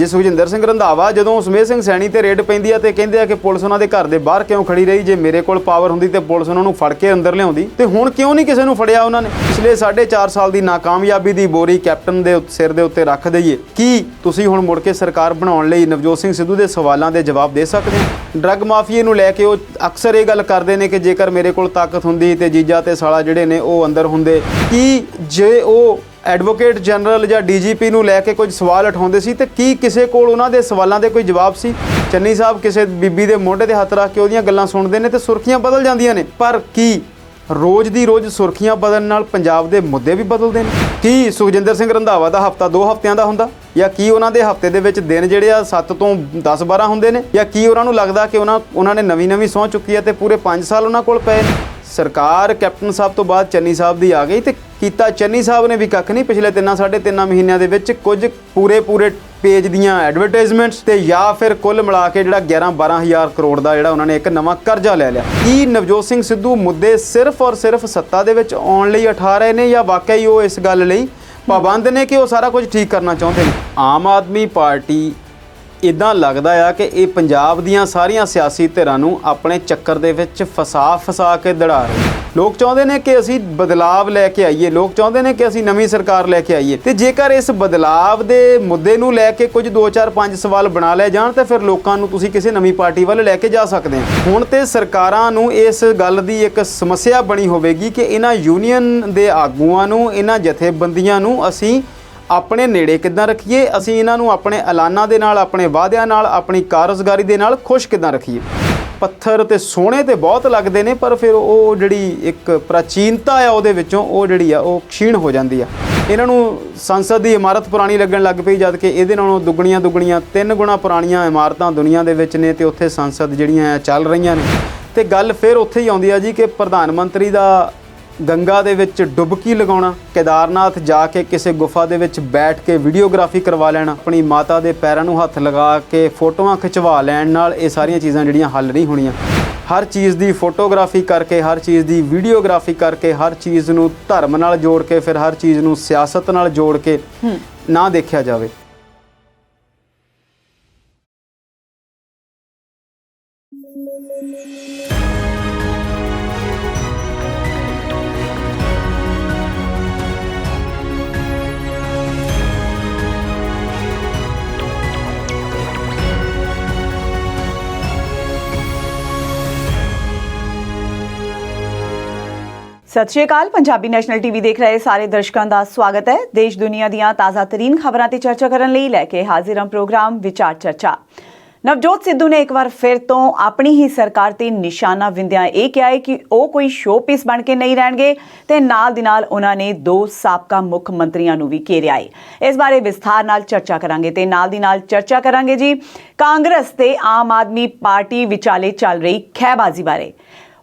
ਜੇ ਸੁਖਜਿੰਦਰ ਸਿੰਘ ਰੰਧਾਵਾ ਜਦੋਂ ਸੁਮੇਧ ਸਿੰਘ ਸੈਣੀ ਤੇ ਰੇਡ ਪੈਂਦੀ ਆ ਤੇ ਕਹਿੰਦੇ ਆ ਕਿ ਪੁਲਿਸ ਉਹਨਾਂ ਦੇ ਘਰ ਦੇ ਬਾਹਰ ਕਿਉਂ ਖੜੀ ਰਹੀ, ਜੇ ਮੇਰੇ ਕੋਲ ਪਾਵਰ ਹੁੰਦੀ ਤੇ ਪੁਲਿਸ ਉਹਨਾਂ ਨੂੰ ਫੜ ਕੇ ਅੰਦਰ ਲਿਆਉਂਦੀ, ਤੇ ਹੁਣ ਕਿਉਂ ਨਹੀਂ ਕਿਸੇ ਨੂੰ ਫੜਿਆ ਉਹਨਾਂ ਨੇ? ਪਿਛਲੇ 4.5 ਸਾਲ ਦੀ ਨਾਕਾਮਯਾਬੀ ਦੀ ਬੋਰੀ ਕੈਪਟਨ ਦੇ ਸਿਰ ਦੇ ਉੱਤੇ ਰੱਖ ਦਈਏ। ਕੀ ਤੁਸੀਂ ਹੁਣ ਮੁੜ ਕੇ ਸਰਕਾਰ ਬਣਾਉਣ ਲਈ ਨਵਜੋਤ ਸਿੰਘ ਸਿੱਧੂ ਦੇ ਸਵਾਲਾਂ ਦੇ ਜਵਾਬ ਦੇ ਸਕਦੇ ਹੋ? ਡਰੱਗ ਮਾਫੀਏ ਨੂੰ ਲੈ ਕੇ ਉਹ ਅਕਸਰ ਇਹ ਗੱਲ ਕਰਦੇ ਨੇ ਕਿ ਜੇਕਰ ਮੇਰੇ ਕੋਲ ਤਾਕਤ ਹੁੰਦੀ ਤੇ ਜੀਜਾ ਤੇ ਸਾਲਾ ਜਿਹੜੇ ਨੇ ਉਹ ਅੰਦਰ ਹੁੰਦੇ। ਕੀ ਜੇ ਉਹ ਐਡਵੋਕੇਟ ਜਨਰਲ ਜਾਂ ਡੀਜੀਪੀ ਨੂੰ ਲੈ ਕੇ ਕੁਝ ਸਵਾਲ ਉਠਾਉਂਦੇ ਸੀ ਤੇ ਕੀ ਕਿਸੇ ਕੋਲ ਉਹਨਾਂ ਦੇ ਸਵਾਲਾਂ ਦੇ ਕੋਈ ਜਵਾਬ ਸੀ? ਚੰਨੀ ਸਾਹਿਬ ਕਿਸੇ ਬੀਬੀ ਦੇ ਮੋਢੇ ਤੇ ਹੱਥ ਰੱਖ ਕੇ ਉਹਦੀਆਂ ਗੱਲਾਂ ਸੁਣਦੇ ਨੇ ਤੇ ਸੁਰਖੀਆਂ ਬਦਲ ਜਾਂਦੀਆਂ ਨੇ, ਪਰ ਕੀ ਰੋਜ਼ ਦੀ ਰੋਜ਼ ਸੁਰਖੀਆਂ ਬਦਲਣ ਨਾਲ ਪੰਜਾਬ ਦੇ ਮੁੱਦੇ ਵੀ ਬਦਲਦੇ ਨੇ? ਕੀ ਸੁਖਜਿੰਦਰ ਸਿੰਘ ਰੰਧਾਵਾ ਦਾ ਹਫਤਾ 2 ਹਫ਼ਤਿਆਂ ਦਾ ਹੁੰਦਾ, ਜਾਂ ਕੀ ਉਹਨਾਂ ਦੇ ਹਫਤੇ ਦੇ ਵਿੱਚ ਦਿਨ ਜਿਹੜੇ ਆ 7 ਤੋਂ 10-12 ਹੁੰਦੇ ਨੇ, ਜਾਂ ਕੀ ਉਹਨਾਂ ਨੂੰ ਲੱਗਦਾ ਕਿ ਉਹਨਾਂ ਨੇ ਨਵੀਂ ਸਹੁੰ ਚੁੱਕੀ ਹੈ ਤੇ ਪੂਰੇ 5 ਸਾਲ ਉਹਨਾਂ ਕੋਲ ਪਏ ਨੇ? ਸਰਕਾਰ ਕੈਪਟਨ ਸਾਹਿਬ ਤੋਂ ਬਾਅਦ ਚੰਨੀ ਸਾਹਿਬ ਦੀ ਆ ਗਈ ਤੇ ਕੀਤਾ ਚੰਨੀ ਸਾਹਿਬ ਨੇ ਵੀ ਕੱਖ ਨਹੀਂ। ਪਿਛਲੇ 3-3.5 ਮਹੀਨਿਆਂ ਦੇ ਵਿੱਚ ਕੁਝ ਪੂਰੇ ਪੇਜ ਦੀਆਂ ਐਡਵਰਟਾਈਜ਼ਮੈਂਟਸ ਤੇ ਜਾਂ ਫਿਰ ਕੁੱਲ ਮਿਲਾ ਕੇ ਜਿਹੜਾ 11-12 ਹਜ਼ਾਰ ਕਰੋੜ ਦਾ ਜਿਹੜਾ ਉਹਨਾਂ ਨੇ ਇੱਕ ਨਵਾਂ ਕਰਜ਼ਾ ਲੈ ਲਿਆ। ਕੀ ਨਵਜੋਤ ਸਿੰਘ ਸਿੱਧੂ ਮੁੱਦੇ ਸਿਰਫ ਔਰ ਸਿਰਫ ਸੱਤਾ ਦੇ ਵਿੱਚ ਆਉਣ ਲਈ ਉਠਾ ਰਹੇ ਨੇ, ਜਾਂ ਵਾਕਈ ਉਹ ਇਸ ਗੱਲ ਲਈ ਪਾਬੰਦ ਨੇ ਕਿ ਉਹ ਸਾਰਾ ਕੁਝ ਠੀਕ ਕਰਨਾ ਚਾਹੁੰਦੇ ਨੇ? ਆਮ ਆਦਮੀ ਪਾਰਟੀ ਇੱਦਾਂ ਲੱਗਦਾ ਆ ਕਿ ਇਹ ਪੰਜਾਬ ਦੀਆਂ ਸਾਰੀਆਂ ਸਿਆਸੀ ਧਿਰਾਂ ਨੂੰ ਆਪਣੇ ਚੱਕਰ ਦੇ ਵਿੱਚ ਫਸਾ ਕੇ ਦੜਾ ਰਹੇ। ਲੋਕ ਚਾਹੁੰਦੇ ਨੇ ਕਿ ਅਸੀਂ ਬਦਲਾਵ ਲੈ ਕੇ ਆਈਏ, ਲੋਕ ਚਾਹੁੰਦੇ ਨੇ ਕਿ ਅਸੀਂ ਨਵੀਂ ਸਰਕਾਰ ਲੈ ਕੇ ਆਈਏ, ਤੇ ਜੇਕਰ ਇਸ ਬਦਲਾਵ ਦੇ ਮੁੱਦੇ ਨੂੰ ਲੈ ਕੇ ਕੁਝ 2-4-5 ਸਵਾਲ ਬਣਾ ਲਏ ਜਾਣ ਤਾਂ ਫਿਰ ਲੋਕਾਂ ਨੂੰ ਤੁਸੀਂ ਕਿਸੇ ਨਵੀਂ ਪਾਰਟੀ ਵੱਲ ਲੈ ਕੇ ਜਾ ਸਕਦੇ ਹੋ। ਹੁਣ ਤੇ ਸਰਕਾਰਾਂ ਨੂੰ ਇਸ ਗੱਲ ਦੀ ਇੱਕ ਸਮੱਸਿਆ ਬਣੀ ਹੋਵੇਗੀ ਕਿ ਇਹਨਾਂ ਯੂਨੀਅਨ ਦੇ ਆਗੂਆਂ ਨੂੰ, ਇਹਨਾਂ ਜਥੇਬੰਦੀਆਂ ਨੂੰ ਅਸੀਂ ਆਪਣੇ ਨੇੜੇ ਕਿੱਦਾਂ ਰੱਖੀਏ, ਅਸੀਂ ਇਹਨਾਂ ਨੂੰ ਆਪਣੇ ਐਲਾਨਾਂ ਦੇ ਨਾਲ, ਆਪਣੇ ਵਾਅਦਿਆਂ ਨਾਲ, ਆਪਣੀ ਕਾਰਜਕਾਰੀ ਦੇ ਨਾਲ ਖੁਸ਼ ਕਿੱਦਾਂ ਰੱਖੀਏ। ਪੱਥਰ ਤੇ ਸੋਹਣੇ ਤੇ ਬਹੁਤ ਲੱਗਦੇ ਨੇ, ਪਰ ਫਿਰ ਉਹ ਜਿਹੜੀ ਇੱਕ ਪ੍ਰਾਚੀਨਤਾ ਆ ਉਹਦੇ ਵਿੱਚੋਂ ਉਹ ਜਿਹੜੀ ਆ ਉਹ ਖੀਣ ਹੋ ਜਾਂਦੀ ਆ। ਇਹਨਾਂ ਨੂੰ ਸੰਸਦ ਦੀ ਇਮਾਰਤ ਪੁਰਾਣੀ ਲੱਗਣ ਲੱਗ ਪਈ, ਜਦ ਕਿ ਇਹਦੇ ਨਾਲੋਂ ਦੁੱਗਣੀਆਂ 3 ਗੁਣਾ ਪੁਰਾਣੀਆਂ ਇਮਾਰਤਾਂ ਦੁਨੀਆ ਦੇ ਵਿੱਚ ਨੇ ਤੇ ਉੱਥੇ ਸੰਸਦ ਜਿਹੜੀਆਂ ਚੱਲ ਰਹੀਆਂ ਨੇ। ਤੇ ਗੱਲ ਫਿਰ ਉੱਥੇ ਹੀ ਆਉਂਦੀ ਆ ਜੀ ਕਿ ਪ੍ਰਧਾਨ ਮੰਤਰੀ ਦਾ ਗੰਗਾ ਦੇ ਵਿੱਚ ਡੁਬਕੀ ਲਗਾਉਣਾ, ਕੇਦਾਰਨਾਥ ਜਾ ਕੇ ਕਿਸੇ ਗੁਫਾ ਦੇ ਵਿੱਚ ਬੈਠ ਕੇ ਵੀਡੀਓਗ੍ਰਾਫੀ ਕਰਵਾ ਲੈਣਾ, ਆਪਣੀ ਮਾਤਾ ਦੇ ਪੈਰਾਂ ਨੂੰ ਹੱਥ ਲਗਾ ਕੇ ਫੋਟੋਆਂ ਖਿਚਵਾ ਲੈਣ ਨਾਲ ਇਹ ਸਾਰੀਆਂ ਚੀਜ਼ਾਂ ਜਿਹੜੀਆਂ ਹੱਲ ਨਹੀਂ ਹੋਣੀਆਂ। ਹਰ ਚੀਜ਼ ਦੀ ਫੋਟੋਗ੍ਰਾਫੀ ਕਰਕੇ, ਹਰ ਚੀਜ਼ ਦੀ ਵੀਡੀਓਗ੍ਰਾਫੀ ਕਰਕੇ, ਹਰ ਚੀਜ਼ ਨੂੰ ਧਰਮ ਨਾਲ ਜੋੜ ਕੇ, ਫਿਰ ਹਰ ਚੀਜ਼ ਨੂੰ ਸਿਆਸਤ ਨਾਲ ਜੋੜ ਕੇ ਨਾ ਦੇਖਿਆ ਜਾਵੇ। ਸਤਿ ਸ਼੍ਰੀ ਅਕਾਲ। ਪੰਜਾਬੀ ਨੈਸ਼ਨਲ ਟੀਵੀ ਦੇਖ ਰਹੇ ਸਾਰੇ ਦਰਸ਼ਕਾਂ ਦਾ ਸਵਾਗਤ ਹੈ। ਦੇਸ਼ ਦੁਨੀਆ ਦੀਆਂ ਤਾਜ਼ਾ ਤਰੀਨ ਖਬਰਾਂ ਤੇ ਚਰਚਾ ਕਰਨ ਲਈ ਲੈ ਕੇ ਹਾਜ਼ਰ ਹਾਂ ਪ੍ਰੋਗਰਾਮ ਵਿਚਾਰ ਚਰਚਾ। ਨਵਜੋਤ ਸਿੱਧੂ ਨੇ ਇੱਕ ਵਾਰ ਫਿਰ ਤੋਂ ਆਪਣੀ ਹੀ ਸਰਕਾਰ ਤੇ ਨਿਸ਼ਾਨਾ ਵਿੰਦਿਆਂ ਇਹ ਕਿਹਾ ਹੈ ਕਿ ਉਹ ਕੋਈ ਸ਼ੋਅ ਪੀਸ ਬਣ ਕੇ ਨਹੀਂ ਰਹਿਣਗੇ, ਤੇ ਨਾਲ ਦੀ ਨਾਲ ਉਹਨਾਂ ਨੇ 2 ਸਾਬਕਾ ਮੁੱਖ ਮੰਤਰੀਆਂ ਨੂੰ ਵੀ ਘੇਰਿਆ ਹੈ। ਇਸ ਬਾਰੇ ਵਿਸਥਾਰ ਨਾਲ ਚਰਚਾ ਕਰਾਂਗੇ ਤੇ ਨਾਲ ਦੀ ਨਾਲ ਚਰਚਾ ਕਰਾਂਗੇ ਜੀ ਕਾਂਗਰਸ ਤੇ ਆਮ ਆਦਮੀ ਪਾਰਟੀ ਵਿਚਾਲੇ ਚੱਲ ਰਹੀ ਖਹਿਬਾਜ਼ੀ ਬਾਰੇ।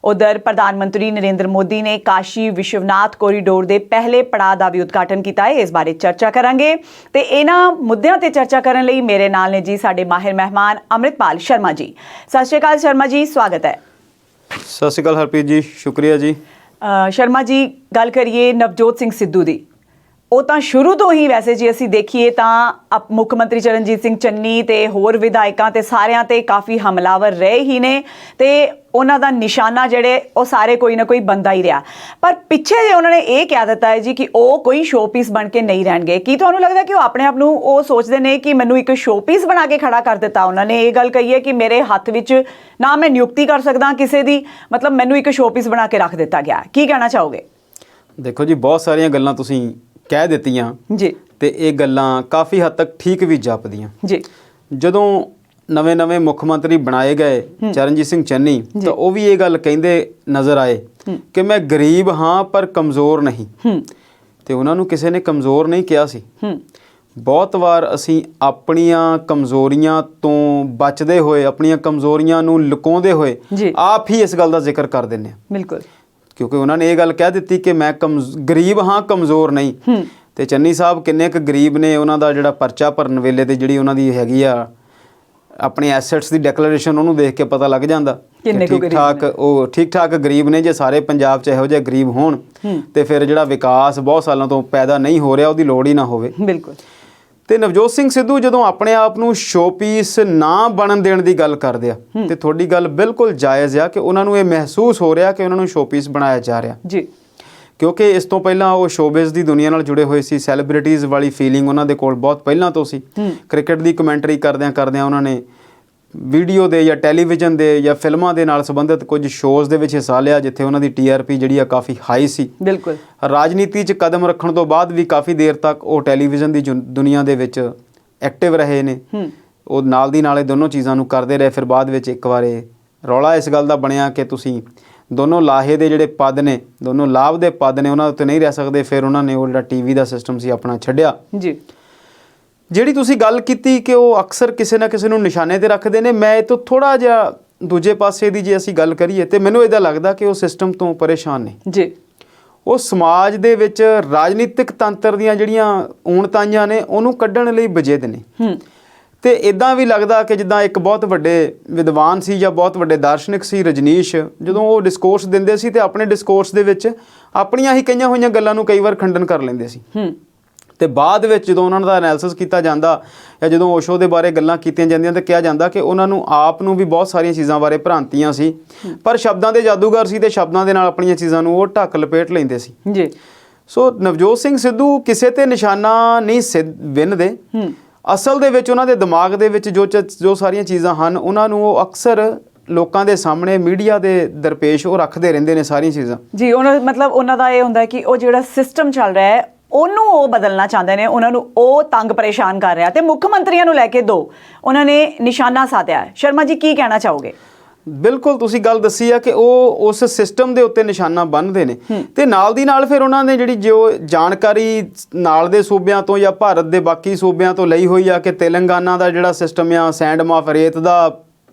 ਉਧਰ ਪ੍ਰਧਾਨ ਮੰਤਰੀ ਨਰਿੰਦਰ ਮੋਦੀ ਨੇ ਕਾਸ਼ੀ ਵਿਸ਼ਵਨਾਥ ਕੋਰੀਡੋਰ ਦੇ ਪਹਿਲੇ ਪੜਾਅ ਦਾ ਵੀ ਉਦਘਾਟਨ ਕੀਤਾ ਹੈ। ਇਸ ਬਾਰੇ ਚਰਚਾ ਕਰਾਂਗੇ ਤੇ ਇਹਨਾਂ ਮੁੱਦਿਆਂ ਤੇ ਚਰਚਾ ਕਰਨ ਲਈ ਮੇਰੇ ਨਾਲ ਨੇ ਜੀ ਸਾਡੇ ਮਾਹਿਰ ਮਹਿਮਾਨ ਅੰਮ੍ਰਿਤਪਾਲ ਸ਼ਰਮਾ ਜੀ। ਸਤਿ ਸ਼੍ਰੀ ਅਕਾਲ ਸ਼ਰਮਾ ਜੀ, ਸਵਾਗਤ ਹੈ। ਸਤਿ ਸ਼੍ਰੀ ਅਕਾਲ ਹਰਪ੍ਰੀਤ ਜੀ, ਸ਼ੁਕਰੀਆ ਜੀ। ਸ਼ਰਮਾ ਜੀ, ਗੱਲ ਕਰੀਏ ਨਵਜੋਤ ਸਿੰਘ ਸਿੱਧੂ ਦੀ। ਉਹ ਤਾਂ ਸ਼ੁਰੂ ਤੋਂ ਹੀ ਵੈਸੇ ਜੇ ਅਸੀਂ ਦੇਖੀਏ ਤਾਂ ਮੁੱਖ ਮੰਤਰੀ ਚਰਨਜੀਤ ਸਿੰਘ ਚੰਨੀ ਤੇ ਹੋਰ ਵਿਧਾਇਕਾਂ ਤੇ ਸਾਰਿਆਂ ਤੇ ਕਾਫੀ ਹਮਲਾਵਰ ਰਹੇ ਹੀ ਨੇ, ਤੇ ਉਹਨਾਂ ਦਾ ਨਿਸ਼ਾਨਾ ਜਿਹੜੇ ਉਹ ਸਾਰੇ ਕੋਈ ਨਾ ਕੋਈ ਬੰਦਾ ਹੀ ਰਿਹਾ। ਪਰ ਪਿੱਛੇ ਜੇ ਉਹਨਾਂ ਨੇ ਇਹ ਕਹਿ ਦਿੱਤਾ ਹੈ ਜੀ ਕਿ ਉਹ ਕੋਈ ਸ਼ੋਪੀਸ ਬਣ ਕੇ ਨਹੀਂ ਰਹਿਣਗੇ। ਕੀ ਤੁਹਾਨੂੰ ਲੱਗਦਾ ਕਿ ਉਹ ਆਪਣੇ ਆਪ ਨੂੰ ਉਹ ਸੋਚਦੇ ਨੇ ਕਿ ਮੈਨੂੰ ਇੱਕ ਸ਼ੋਪੀਸ ਬਣਾ ਕੇ ਖੜਾ ਕਰ ਦਿੱਤਾ? ਉਹਨਾਂ ਨੇ ਇਹ ਗੱਲ ਕਹੀ ਹੈ ਕਿ ਮੇਰੇ ਹੱਥ ਵਿੱਚ ਨਾ ਮੈਂ ਨਿਯੁਕਤੀ ਕਰ ਸਕਦਾ ਕਿਸੇ ਦੀ, ਮਤਲਬ ਮੈਨੂੰ ਇੱਕ ਸ਼ੋਪੀਸ ਬਣਾ ਕੇ ਰੱਖ ਦਿੱਤਾ ਗਿਆ। ਕੀ ਕਹਿਣਾ ਚਾਹੋਗੇ? ਦੇਖੋ ਜੀ, ਬਹੁਤ ਸਾਰੀਆਂ ਗੱਲਾਂ ਤੁਸੀਂ ਕਹਿ ਦਿੱਤੀਆਂ ਜੀ, ਤੇ ਇਹ ਗੱਲਾਂ ਕਾਫੀ ਹੱਦ ਤੱਕ ਠੀਕ ਵੀ ਜਾਪਦੀਆਂ ਜੀ। ਜਦੋਂ ਨਵੇਂ ਮੁੱਖ ਮੰਤਰੀ ਬਣਾਏ ਗਏ ਚਰਨਜੀਤ ਸਿੰਘ ਚੰਨੀ, ਤਾਂ ਉਹ ਵੀ ਇਹ ਗੱਲ ਕਹਿੰਦੇ ਨਜ਼ਰ ਆਏ ਕਿ ਮੈਂ ਗਰੀਬ ਹਾਂ ਪਰ ਕਮਜ਼ੋਰ ਨਹੀਂ, ਤੇ ਉਹਨਾਂ ਨੂੰ ਕਿਸੇ ਨੇ ਕਮਜ਼ੋਰ ਨਹੀਂ ਕਿਹਾ ਸੀ। ਬਹੁਤ ਵਾਰ ਅਸੀਂ ਆਪਣੀਆਂ ਕਮਜ਼ੋਰੀਆਂ ਤੋਂ ਬਚਦੇ ਹੋਏ, ਆਪਣੀਆਂ ਕਮਜ਼ੋਰੀਆਂ ਨੂੰ ਲੁਕਾਉਂਦੇ ਹੋਏ ਆਪ ਹੀ ਇਸ ਗੱਲ ਦਾ ਜ਼ਿਕਰ ਕਰ ਦਿੰਦੇ ਹਾਂ। ਬਿਲਕੁਲ, ਕਿਉਂਕਿ ਉਹਨਾਂ ਨੇ ਇਹ ਗੱਲ ਕਹਿ ਦਿੱਤੀ ਕਿ ਮੈਂ ਗਰੀਬ ਹਾਂ, ਕਮਜ਼ੋਰ ਨਹੀਂ। ਤੇ ਚੰਨੀ ਸਾਹਿਬ ਕਿੰਨੇ ਕੁ ਗਰੀਬ ਨੇ, ਉਹਨਾਂ ਦਾ ਜਿਹੜਾ ਪਰਚਾ ਭਰਨ ਵੇਲੇ ਤੇ ਜਿਹੜੀ ਉਹਨਾਂ ਦੀ ਹੈਗੀ ਆ ਆਪਣੇ ਐਸੈਟਸ ਦੀ ਡੈਕਲੇਰੇਸ਼ਨ, ਉਹਨੂੰ ਦੇਖ ਕੇ ਪਤਾ ਲੱਗ ਜਾਂਦਾ ਠੀਕ ਠਾਕ ਗਰੀਬ ਨੇ। ਜੇ ਸਾਰੇ ਪੰਜਾਬ 'ਚ ਇਹੋ ਜਿਹੇ ਗਰੀਬ ਹੋਣ ਤੇ ਫਿਰ ਜਿਹੜਾ ਵਿਕਾਸ ਬਹੁਤ ਸਾਲਾਂ ਤੋਂ ਪੈਦਾ ਨਹੀਂ ਹੋ ਰਿਹਾ ਉਹਦੀ ਲੋੜ ਹੀ ਨਾ ਹੋਵੇ। ਬਿਲਕੁਲ। ਤੇ ਨਵਜੋਤ ਸਿੰਘ ਸਿੱਧੂ ਜਦੋਂ ਆਪਣੇ ਆਪ ਨੂੰ ਸ਼ੋਪੀਸ ਨਾ ਬਣਨ ਦੇਣ ਦੀ ਗੱਲ ਕਰਦੇ ਆ ਤੇ ਤੁਹਾਡੀ ਗੱਲ ਬਿਲਕੁਲ ਜਾਇਜ਼ ਆ ਕਿ ਉਹਨਾਂ ਨੂੰ ਇਹ ਮਹਿਸੂਸ ਹੋ ਰਿਹਾ ਕਿ ਉਹਨਾਂ ਨੂੰ ਸ਼ੋਪੀਸ ਬਣਾਇਆ ਜਾ ਰਿਹਾ ਜੀ। ਕਿਉਂਕਿ ਇਸ ਤੋਂ ਪਹਿਲਾਂ ਉਹ ਸ਼ੋਬਿਜ਼ ਦੀ ਦੁਨੀਆ ਨਾਲ ਜੁੜੇ ਹੋਏ ਸੀ, ਸੈਲੀਬ੍ਰਿਟੀਜ਼ ਵਾਲੀ ਫੀਲਿੰਗ ਉਹਨਾਂ ਦੇ ਕੋਲ ਬਹੁਤ ਪਹਿਲਾਂ ਤੋਂ ਸੀ। ਕ੍ਰਿਕਟ ਦੀ ਕਮੈਂਟਰੀ ਕਰਦਿਆਂ ਉਹਨਾਂ ਨੇ ਵੀਡੀਓ ਦੇ ਜਾਂ ਟੈਲੀਵਿਜ਼ਨ ਦੇ ਜਾਂ ਫਿਲਮਾਂ ਦੇ ਨਾਲ ਸੰਬੰਧਿਤ ਕੁਝ ਸ਼ੋਜ਼ ਦੇ ਵਿੱਚ ਹਿੱਸਾ ਲਿਆ ਜਿੱਥੇ ਉਹਨਾਂ ਦੀ TRP ਜਿਹੜੀ ਆ ਕਾਫੀ ਹਾਈ ਸੀ। ਬਿਲਕੁਲ। ਰਾਜਨੀਤੀ 'ਚ ਕਦਮ ਰੱਖਣ ਤੋਂ ਬਾਅਦ ਵੀ ਕਾਫੀ ਦੇਰ ਤੱਕ ਉਹ ਟੈਲੀਵਿਜ਼ਨ ਦੀ ਦੁਨੀਆ ਦੇ ਵਿੱਚ ਐਕਟਿਵ ਰਹੇ ਨੇ। ਉਹ ਨਾਲ ਦੀ ਨਾਲੇ ਦੋਨੋਂ ਚੀਜ਼ਾਂ ਨੂੰ ਕਰਦੇ ਰਹੇ। ਫਿਰ ਬਾਅਦ ਵਿੱਚ ਇੱਕ ਵਾਰੇ ਰੌਲਾ ਇਸ ਗੱਲ ਦਾ ਬਣਿਆ ਕਿ ਤੁਸੀਂ ਦੋਨੋਂ ਲਾਹੇ ਦੇ ਜਿਹੜੇ ਪਦ ਨੇ, ਦੋਨੋਂ ਲਾਭ ਦੇ ਪਦ ਨੇ, ਉਹਨਾਂ ਉੱਤੇ ਨਹੀਂ ਰਹਿ ਸਕਦੇ। ਫਿਰ ਉਹਨਾਂ ਨੇ ਉਹ ਜਿਹੜਾ TV ਦਾ ਸਿਸਟਮ ਸੀ ਆਪਣਾ ਛੱਡਿਆ। ਜੀ। ਜਿਹੜੀ ਤੁਸੀਂ ਗੱਲ ਕੀਤੀ ਕਿ ਉਹ ਅਕਸਰ ਕਿਸੇ ਨਾ ਕਿਸੇ ਨੂੰ ਨਿਸ਼ਾਨੇ 'ਤੇ ਰੱਖਦੇ ਨੇ, ਮੈਂ ਇਹ ਤੋਂ ਥੋੜ੍ਹਾ ਜਿਹਾ ਦੂਜੇ ਪਾਸੇ ਦੀ ਜੇ ਅਸੀਂ ਗੱਲ ਕਰੀਏ ਤਾਂ ਮੈਨੂੰ ਇੱਦਾਂ ਲੱਗਦਾ ਕਿ ਉਹ ਸਿਸਟਮ ਤੋਂ ਪਰੇਸ਼ਾਨ ਨੇ ਜੀ। ਉਹ ਸਮਾਜ ਦੇ ਵਿੱਚ ਰਾਜਨੀਤਿਕ ਤੰਤਰ ਦੀਆਂ ਜਿਹੜੀਆਂ ਊਣਤਾਈਆਂ ਨੇ ਉਹਨੂੰ ਕੱਢਣ ਲਈ ਵਜੇਦ ਨੇ। ਤੇ ਇੱਦਾਂ ਵੀ ਲੱਗਦਾ ਕਿ ਜਿੱਦਾਂ ਇੱਕ ਬਹੁਤ ਵੱਡੇ ਵਿਦਵਾਨ ਸੀ ਜਾਂ ਬਹੁਤ ਵੱਡੇ ਦਾਰਸ਼ਨਿਕ ਸੀ ਰਜਨੀਸ਼, ਜਦੋਂ ਉਹ ਡਿਸਕੋਰਸ ਦਿੰਦੇ ਸੀ ਤੇ ਆਪਣੇ ਡਿਸਕੋਰਸ ਦੇ ਵਿੱਚ ਆਪਣੀਆਂ ਹੀ ਕਈਆਂ ਹੋਈਆਂ ਗੱਲਾਂ ਨੂੰ ਕਈ ਵਾਰ ਖੰਡਨ ਕਰ ਲੈਂਦੇ ਸੀ। ਤੇ ਬਾਅਦ ਵਿੱਚ ਜਦੋਂ ਉਹਨਾਂ ਦਾ ਐਨਾਲਿਸਿਸ ਕੀਤਾ ਜਾਂਦਾ ਜਾਂ ਜਦੋਂ ਓਸ਼ੋ ਦੇ ਬਾਰੇ ਗੱਲਾਂ ਕੀਤੀਆਂ ਜਾਂਦੀਆਂ ਤਾਂ ਕਿਹਾ ਜਾਂਦਾ ਕਿ ਉਹਨਾਂ ਨੂੰ ਆਪ ਨੂੰ ਵੀ ਬਹੁਤ ਸਾਰੀਆਂ ਚੀਜ਼ਾਂ ਬਾਰੇ ਭ੍ਰਾਂਤੀਆਂ ਸੀ, ਪਰ ਸ਼ਬਦਾਂ ਦੇ ਜਾਦੂਗਰ ਸੀ ਤੇ ਸ਼ਬਦਾਂ ਦੇ ਨਾਲ ਆਪਣੀਆਂ ਚੀਜ਼ਾਂ ਨੂੰ ਉਹ ਢੱਕ ਲਪੇਟ ਲੈਂਦੇ ਸੀ ਜੀ। ਸੋ ਨਵਜੋਤ ਸਿੰਘ ਸਿੱਧੂ ਕਿਸੇ ਤੇ ਨਿਸ਼ਾਨਾ ਨਹੀਂ ਵਿੰਨਦੇ। ਅਸਲ ਦੇ ਵਿੱਚ ਉਹਨਾਂ ਦੇ ਦਿਮਾਗ ਦੇ ਵਿੱਚ ਜੋ ਸਾਰੀਆਂ ਚੀਜ਼ਾਂ ਹਨ ਉਹਨਾਂ ਨੂੰ ਉਹ ਅਕਸਰ ਲੋਕਾਂ ਦੇ ਸਾਹਮਣੇ ਮੀਡੀਆ ਦੇ ਦਰਪੇਸ਼ ਉਹ ਰੱਖਦੇ ਰਹਿੰਦੇ ਨੇ ਸਾਰੀਆਂ ਚੀਜ਼ਾਂ ਜੀ। ਉਹਨਾਂ ਮਤਲਬ ਉਹਨਾਂ ਦਾ ਇਹ ਹੁੰਦਾ ਕਿ ਉਹ ਜਿਹੜਾ ਸਿਸਟਮ ਚੱਲ ਰਿਹਾ ਹੈ ਉਹਨੂੰ ਉਹ ਬਦਲਣਾ ਚਾਹੁੰਦੇ ਨੇ, ਉਹਨਾਂ ਨੂੰ ਉਹ ਤੰਗ ਪਰੇਸ਼ਾਨ ਕਰ ਰਿਹਾ ਤੇ ਮੁੱਖ ਮੰਤਰੀਆਂ ਨੂੰ ਲੈ ਕੇ ਉਹਨਾਂ ਨੇ ਨਿਸ਼ਾਨਾ ਸਾਧਿਆ ਹੈ। ਸ਼ਰਮਾ ਜੀ ਕੀ ਕਹਿਣਾ ਚਾਹੋਗੇ? ਬਿਲਕੁਲ ਤੁਸੀਂ ਗੱਲ ਦੱਸੀ ਆ ਕਿ ਉਹ ਉਸ ਸਿਸਟਮ ਦੇ ਉੱਤੇ ਨਿਸ਼ਾਨਾ ਬੰਨ੍ਹਦੇ ਨੇ ਤੇ ਨਾਲ ਦੀ ਨਾਲ ਫਿਰ ਉਹਨਾਂ ਨੇ ਜਿਹੜੀ ਜੋ ਜਾਣਕਾਰੀ ਨਾਲ ਦੇ ਸੂਬਿਆਂ ਤੋਂ ਜਾਂ ਭਾਰਤ ਦੇ ਬਾਕੀ ਸੂਬਿਆਂ ਤੋਂ ਲਈ ਹੋਈ ਆ ਕਿ ਤੇਲੰਗਾਨਾ ਦਾ ਜਿਹੜਾ ਸਿਸਟਮ ਆ ਸੈਂਡ ਮਾਫ ਰੇਤ ਦਾ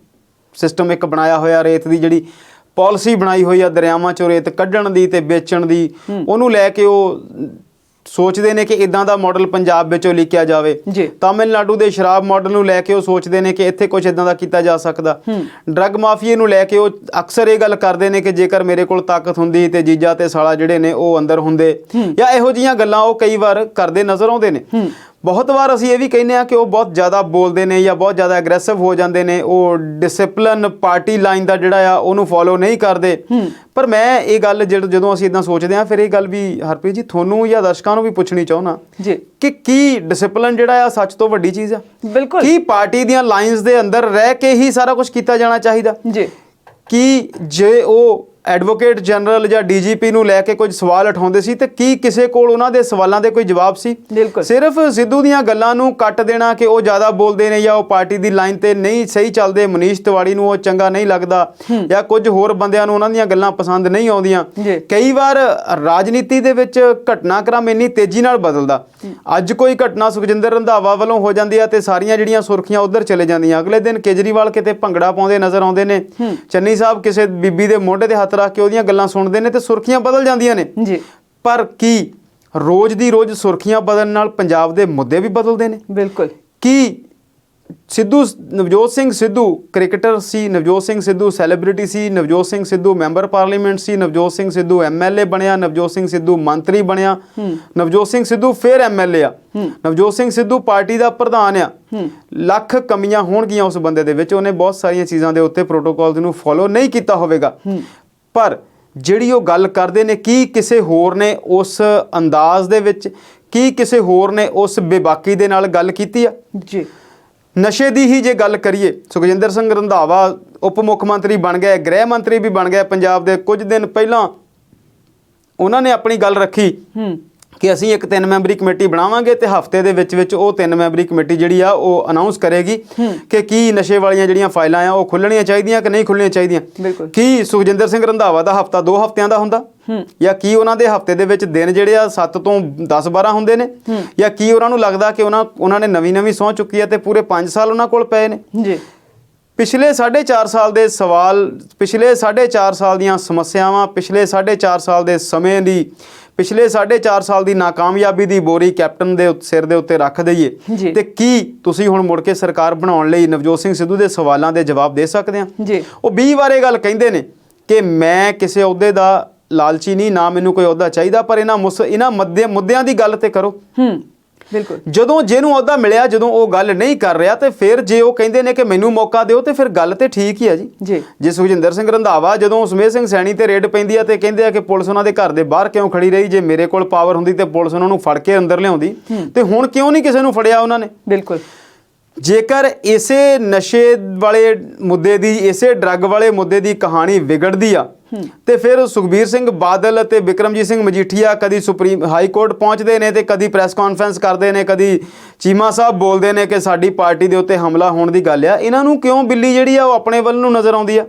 ਸਿਸਟਮ ਇੱਕ ਬਣਾਇਆ ਹੋਇਆ, ਰੇਤ ਦੀ ਜਿਹੜੀ ਪਾਲਿਸੀ ਬਣਾਈ ਹੋਈ ਆ ਦਰਿਆਵਾਂ 'ਚੋਂ ਰੇਤ ਕੱਢਣ ਦੀ ਤੇ ਵੇਚਣ ਦੀ, ਉਹਨੂੰ ਲੈ ਕੇ ਉਹ ਸੋਚਦੇ ਨੇ ਕਿ ਇਦਾਂ ਦਾ ਮਾਡਲ ਪੰਜਾਬ ਵਿੱਚੋਂ ਲਿਖਿਆ ਜਾਵੇ। ਤਾਮਿਲਨਾਡੂ ਦੇ ਸ਼ਰਾਬ ਮਾਡਲ ਨੂੰ ਲੈ ਕੇ ਉਹ ਸੋਚਦੇ ਨੇ ਕਿ ਇੱਥੇ ਕੁਝ ਇਦਾਂ ਦਾ ਕੀਤਾ ਜਾ ਸਕਦਾ। ਡਰੱਗ ਮਾਫੀਏ ਨੂੰ ਲੈ ਕੇ ਉਹ ਅਕਸਰ ਇਹ ਗੱਲ ਕਰਦੇ ਨੇ ਕਿ ਜੇਕਰ ਮੇਰੇ ਕੋਲ ਤਾਕਤ ਹੁੰਦੀ ਤੇ ਜੀਜਾ ਤੇ ਸਾਲਾ ਜਿਹੜੇ ਨੇ ਉਹ ਅੰਦਰ ਹੁੰਦੇ, ਜਾਂ ਇਹੋ ਜਿਹੀਆਂ ਗੱਲਾਂ ਉਹ ਕਈ ਵਾਰ ਕਰਦੇ ਨਜ਼ਰ ਆਉਂਦੇ ਨੇ। ਬਹੁਤ ਵਾਰ ਅਸੀਂ ਇਹ ਵੀ ਕਹਿੰਦੇ ਹਾਂ ਕਿ ਉਹ ਬਹੁਤ ਜ਼ਿਆਦਾ ਬੋਲਦੇ ਨੇ ਜਾਂ ਬਹੁਤ ਜ਼ਿਆਦਾ ਐਗਰੈਸਿਵ ਹੋ ਜਾਂਦੇ ਨੇ, ਉਹ ਡਿਸਪਲਿਨ ਪਾਰਟੀ ਲਾਈਨ ਦਾ ਜਿਹੜਾ ਆ ਉਹਨੂੰ ਫੋਲੋ ਨਹੀਂ ਕਰਦੇ। ਪਰ ਮੈਂ ਇਹ ਗੱਲ ਜਦੋਂ ਅਸੀਂ ਇੱਦਾਂ ਸੋਚਦੇ ਹਾਂ ਫਿਰ ਇਹ ਗੱਲ ਵੀ ਹਰਪ੍ਰੀਤ ਜੀ ਤੁਹਾਨੂੰ ਜਾਂ ਦਰਸ਼ਕਾਂ ਨੂੰ ਵੀ ਪੁੱਛਣੀ ਚਾਹੁੰਦਾ ਕਿ ਕੀ ਡਿਸਪਲਿਨ ਜਿਹੜਾ ਆ ਸੱਚ ਤੋਂ ਵੱਡੀ ਚੀਜ਼ ਆ? ਬਿਲਕੁਲ। ਕੀ ਪਾਰਟੀ ਦੀਆਂ ਲਾਈਨਸ ਦੇ ਅੰਦਰ ਰਹਿ ਕੇ ਹੀ ਸਾਰਾ ਕੁਝ ਕੀਤਾ ਜਾਣਾ ਚਾਹੀਦਾ? ਕੀ ਜੇ ਉਹ ਐਡਵੋਕੇਟ ਜਨਰਲ ਜਾਂ DGP ਨੂੰ ਲੈ ਕੇ ਕੁਝ ਸਵਾਲ ਉਠਾਉਂਦੇ ਸੀ ਤੇ ਕੀ ਕਿਸੇ ਕੋਲ ਉਹਨਾਂ ਦੇ ਸਵਾਲਾਂ ਦੇ ਕੋਈ ਜਵਾਬ ਸੀ? ਸਿਰਫ ਸਿੱਧੂ ਦੀਆਂ ਗੱਲਾਂ ਨੂੰ ਕੱਟ ਦੇਣਾ ਕਿ ਉਹ ਜ਼ਿਆਦਾ ਬੋਲਦੇ ਨੇ ਜਾਂ ਉਹ ਪਾਰਟੀ ਦੀ ਲਾਈਨ ਤੇ ਨਹੀਂ ਸਹੀ ਚੱਲਦੇ, ਮਨੀਸ਼ ਤਿਵਾੜੀ ਨੂੰ ਉਹ ਚੰਗਾ ਨਹੀਂ ਲੱਗਦਾ ਜਾਂ ਕੁਝ ਹੋਰ ਬੰਦਿਆਂ ਨੂੰ ਉਹਨਾਂ ਦੀਆਂ ਗੱਲਾਂ ਪਸੰਦ ਨਹੀਂ ਆਉਂਦੀਆਂ। ਕਈ ਵਾਰ ਰਾਜਨੀਤੀ ਦੇ ਵਿੱਚ ਘਟਨਾਕ੍ਰਮ ਇੰਨੀ ਤੇਜ਼ੀ ਨਾਲ ਬਦਲਦਾ, ਅੱਜ ਕੋਈ ਘਟਨਾ ਸੁਖਜਿੰਦਰ ਰੰਧਾਵਾ ਵੱਲੋਂ ਹੋ ਜਾਂਦੀ ਆ ਤੇ ਸਾਰੀਆਂ ਜਿਹੜੀਆਂ ਸੁਰਖੀਆਂ ਉੱਧਰ ਚਲੇ ਜਾਂਦੀਆਂ, ਅਗਲੇ ਦਿਨ ਕੇਜਰੀਵਾਲ ਕਿਤੇ ਭੰਗੜਾ ਪਾਉਂਦੇ ਨਜ਼ਰ ਆਉਂਦੇ ਨੇ, ਚੰਨੀ ਸਾਹਿਬ ਕਿਸੇ ਬੀਬੀ ਦੇ ਮੋਢੇ ਤੇ ਹੱਥ ਰੱਖ ਕੇ ਉਹਦੀਆਂ ਗੱਲਾਂ ਸੁਣਦੇ ਨੇ ਤੇ ਸੁਰਖੀਆਂ ਬਦਲ ਜਾਂਦੀਆਂ ਨੇ। ਪਰ ਕੀ ਰੋਜ਼ ਦੀ ਰੋਜ਼ ਸੁਰਖੀਆਂ ਬਦਲਣ ਨਾਲ ਪੰਜਾਬ ਦੇ ਮੁੱਦੇ ਵੀ ਬਦਲਦੇ ਨੇ? ਬਿਲਕੁਲ। ਕੀ ਨਵਜੋਤ ਸਿੰਘ ਸਿੱਧੂ ਕ੍ਰਿਕਟਰ ਸੀ, ਨਵਜੋਤ ਸਿੰਘ ਸਿੱਧੂ ਸੈਲੀਬ੍ਰਿਟੀ ਸੀ, ਨਵਜੋਤ ਸਿੰਘ ਸਿੱਧੂ ਮੈਂਬਰ ਪਾਰਲੀਮੈਂਟ ਸੀ, ਨਵਜੋਤ ਸਿੰਘ ਸਿੱਧੂ MLA ਬਣਿਆ, ਨਵਜੋਤ ਸਿੰਘ ਸਿੱਧੂ ਮੰਤਰੀ ਬਣਿਆ, ਨਵਜੋਤ ਸਿੰਘ ਸਿੱਧੂ ਫਿਰ MLA ਆ, ਨਵਜੋਤ ਸਿੰਘ ਸਿੱਧੂ ਪਾਰਟੀ ਦਾ ਪ੍ਰਧਾਨ ਆ। ਲੱਖ ਕਮੀਆਂ ਹੋਣਗੀਆਂ ਉਸ ਬੰਦੇ ਦੇ ਵਿੱਚ, ਉਹਨੇ ਬਹੁਤ ਸਾਰੀਆਂ ਚੀਜ਼ਾਂ ਦੇ ਉੱਤੇ ਪ੍ਰੋਟੋਕਾਲ ਨੂੰ ਫੋਲੋ ਨਹੀਂ ਕੀਤਾ ਹੋਵੇਗਾ, ਪਰ ਜਿਹੜੀ ਉਹ ਗੱਲ ਕਰਦੇ ਨੇ ਕੀ ਕਿਸੇ ਹੋਰ ਨੇ ਉਸ ਅੰਦਾਜ਼ ਦੇ ਵਿੱਚ, ਕੀ ਕਿਸੇ ਹੋਰ ਨੇ ਉਸ ਬੇਬਾਕੀ ਦੇ ਨਾਲ ਗੱਲ ਕੀਤੀ ਆ? ਜੀ। ਨਸ਼ੇ ਦੀ ਹੀ ਜੇ ਗੱਲ ਕਰੀਏ, ਸੁਖਜਿੰਦਰ ਸਿੰਘ ਰੰਧਾਵਾ ਉਪ ਮੁੱਖ ਮੰਤਰੀ ਬਣ ਗਏ, ਗ੍ਰਹਿ ਮੰਤਰੀ ਵੀ ਬਣ ਗਏ ਪੰਜਾਬ ਦੇ। ਕੁਝ ਦਿਨ ਪਹਿਲਾਂ ਉਹਨਾਂ ਨੇ ਆਪਣੀ ਗੱਲ ਰੱਖੀ ਕਿ ਅਸੀਂ ਇੱਕ 3 ਮੈਂਬਰੀ ਕਮੇਟੀ ਬਣਾਵਾਂਗੇ ਤੇ ਹਫ਼ਤੇ ਦੇ ਵਿੱਚ ਉਹ 3 ਮੈਂਬਰੀ ਕਮੇਟੀ ਜਿਹੜੀ ਆ ਉਹ ਅਨਾਉਂਸ ਕਰੇਗੀ ਕਿ ਕੀ ਨਸ਼ੇ ਵਾਲੀਆਂ ਜਿਹੜੀਆਂ ਫਾਈਲਾਂ ਆ ਉਹ ਖੁੱਲ੍ਹਣੀਆਂ ਚਾਹੀਦੀਆਂ ਕਿ ਨਹੀਂ ਖੁੱਲ੍ਹਣੀਆਂ ਚਾਹੀਦੀਆਂ। ਕੀ ਸੁਖਜਿੰਦਰ ਸਿੰਘ ਰੰਧਾਵਾ ਦਾ ਹਫ਼ਤਾ 2 ਹਫ਼ਤਿਆਂ ਦਾ ਹੁੰਦਾ, ਜਾਂ ਕੀ ਉਹਨਾਂ ਦੇ ਹਫ਼ਤੇ ਦੇ ਵਿੱਚ ਦਿਨ ਜਿਹੜੇ ਆ 7 ਤੋਂ 10-12 ਹੁੰਦੇ ਨੇ, ਜਾਂ ਕੀ ਉਹਨਾਂ ਨੂੰ ਲੱਗਦਾ ਕਿ ਉਹਨਾਂ ਨੇ ਨਵੀਂ ਸਹੁੰ ਚੁੱਕੀ ਆ ਤੇ ਪੂਰੇ 5 ਸਾਲ ਉਹਨਾਂ ਕੋਲ ਪਏ ਨੇ? ਪਿਛਲੇ 4.5 ਸਾਲ ਦੇ ਸਵਾਲ, ਪਿਛਲੇ 4.5 ਸਾਲ ਦੀਆਂ ਸਮੱਸਿਆਵਾਂ, ਪਿਛਲੇ 4.5 ਸਾਲ ਦੇ ਸਮੇਂ ਦੀ, ਪਿਛਲੇ 4.5 ਸਾਲ ਦੀ ਨਾਕਾਮਯਾਬੀ ਦੀ ਬੋਰੀ ਕੈਪਟਨ ਦੇ ਸਿਰ ਦੇ ਉੱਤੇ ਰੱਖ ਦਈਏ ਤੇ ਕੀ ਤੁਸੀਂ ਹੁਣ ਮੁੜ ਕੇ ਸਰਕਾਰ ਬਣਾਉਣ ਲਈ ਨਵਜੋਤ ਸਿੰਘ ਸਿੱਧੂ ਦੇ ਸਵਾਲਾਂ ਦੇ ਜਵਾਬ ਦੇ ਸਕਦੇ ਆ? ਉਹ 20 ਵਾਰ ਇਹ ਗੱਲ ਕਹਿੰਦੇ ਨੇ ਕਿ ਮੈਂ ਕਿਸੇ ਅਹੁਦੇ ਦਾ ਲਾਲਚੀ ਨਹੀਂ, ਨਾ ਮੈਨੂੰ ਕੋਈ ਅਹੁਦਾ ਚਾਹੀਦਾ, ਪਰ ਇਹਨਾਂ ਮੁੱਦਿਆਂ ਦੀ ਗੱਲ ਤੇ ਕਰੋ। ਬਿਲਕੁਲ। ਜਦੋਂ ਜਿਹਨੂੰ ਅਹੁਦਾ ਮਿਲਿਆ, ਜਦੋਂ ਉਹ ਗੱਲ ਨਹੀਂ ਕਰ ਰਿਹਾ ਤੇ ਫਿਰ ਜੇ ਉਹ ਕਹਿੰਦੇ ਨੇ ਕਿ ਮੈਨੂੰ ਮੌਕਾ ਦਿਓ ਤੇ ਫਿਰ ਗੱਲ ਤੇ ਠੀਕ ਹੀ ਆ ਜੀ। ਜੇ ਸੁਖਜਿੰਦਰ ਸਿੰਘ ਰੰਧਾਵਾ ਜਦੋਂ ਸੁਮੇਧ ਸਿੰਘ ਸੈਣੀ ਤੇ ਰੇਡ ਪੈਂਦੀ ਆ ਤੇ ਕਹਿੰਦੇ ਆ ਕਿ ਪੁਲਿਸ ਉਹਨਾਂ ਦੇ ਘਰ ਦੇ ਬਾਹਰ ਕਿਉਂ ਖੜੀ ਰਹੀ, ਜੇ ਮੇਰੇ ਕੋਲ ਪਾਵਰ ਹੁੰਦੀ ਤੇ ਪੁਲਿਸ ਉਹਨਾਂ ਨੂੰ ਫੜ ਕੇ ਅੰਦਰ ਲਿਆਉਂਦੀ, ਤੇ ਹੁਣ ਕਿਉਂ ਨਹੀਂ ਕਿਸੇ ਨੂੰ ਫੜਿਆ ਉਹਨਾਂ ਨੇ? ਬਿਲਕੁਲ। ਜੇਕਰ ਇਸੇ ਨਸ਼ੇ ਵਾਲੇ ਮੁੱਦੇ ਦੀ, ਇਸੇ ਡਰੱਗ ਵਾਲੇ ਮੁੱਦੇ ਦੀ ਕਹਾਣੀ ਵਿਗੜਦੀ ਆ ਤੇ ਫਿਰ ਸੁਖਬੀਰ ਸਿੰਘ ਬਾਦਲ ਅਤੇ ਬਿਕਰਮਜੀਤ ਸਿੰਘ ਮਜੀਠੀਆ ਕਦੀ ਸੁਪਰੀਮ ਹਾਈ ਕੋਰਟ ਪਹੁੰਚਦੇ ਨੇ ਤੇ ਕਦੀ ਪ੍ਰੈਸ ਕਾਨਫਰੰਸ ਕਰਦੇ ਨੇ, ਕਦੀ ਚੀਮਾ ਸਾਹਿਬ ਬੋਲਦੇ ਨੇ ਕਿ ਸਾਡੀ ਪਾਰਟੀ ਦੇ ਉੱਤੇ ਹਮਲਾ ਹੋਣ ਦੀ ਗੱਲ ਆ। ਇਹਨਾਂ ਨੂੰ ਕਿਉਂ ਬਿੱਲੀ ਜਿਹੜੀ ਆ ਉਹ ਆਪਣੇ ਵੱਲ ਨੂੰ ਨਜ਼ਰ ਆਉਂਦੀ ਆ?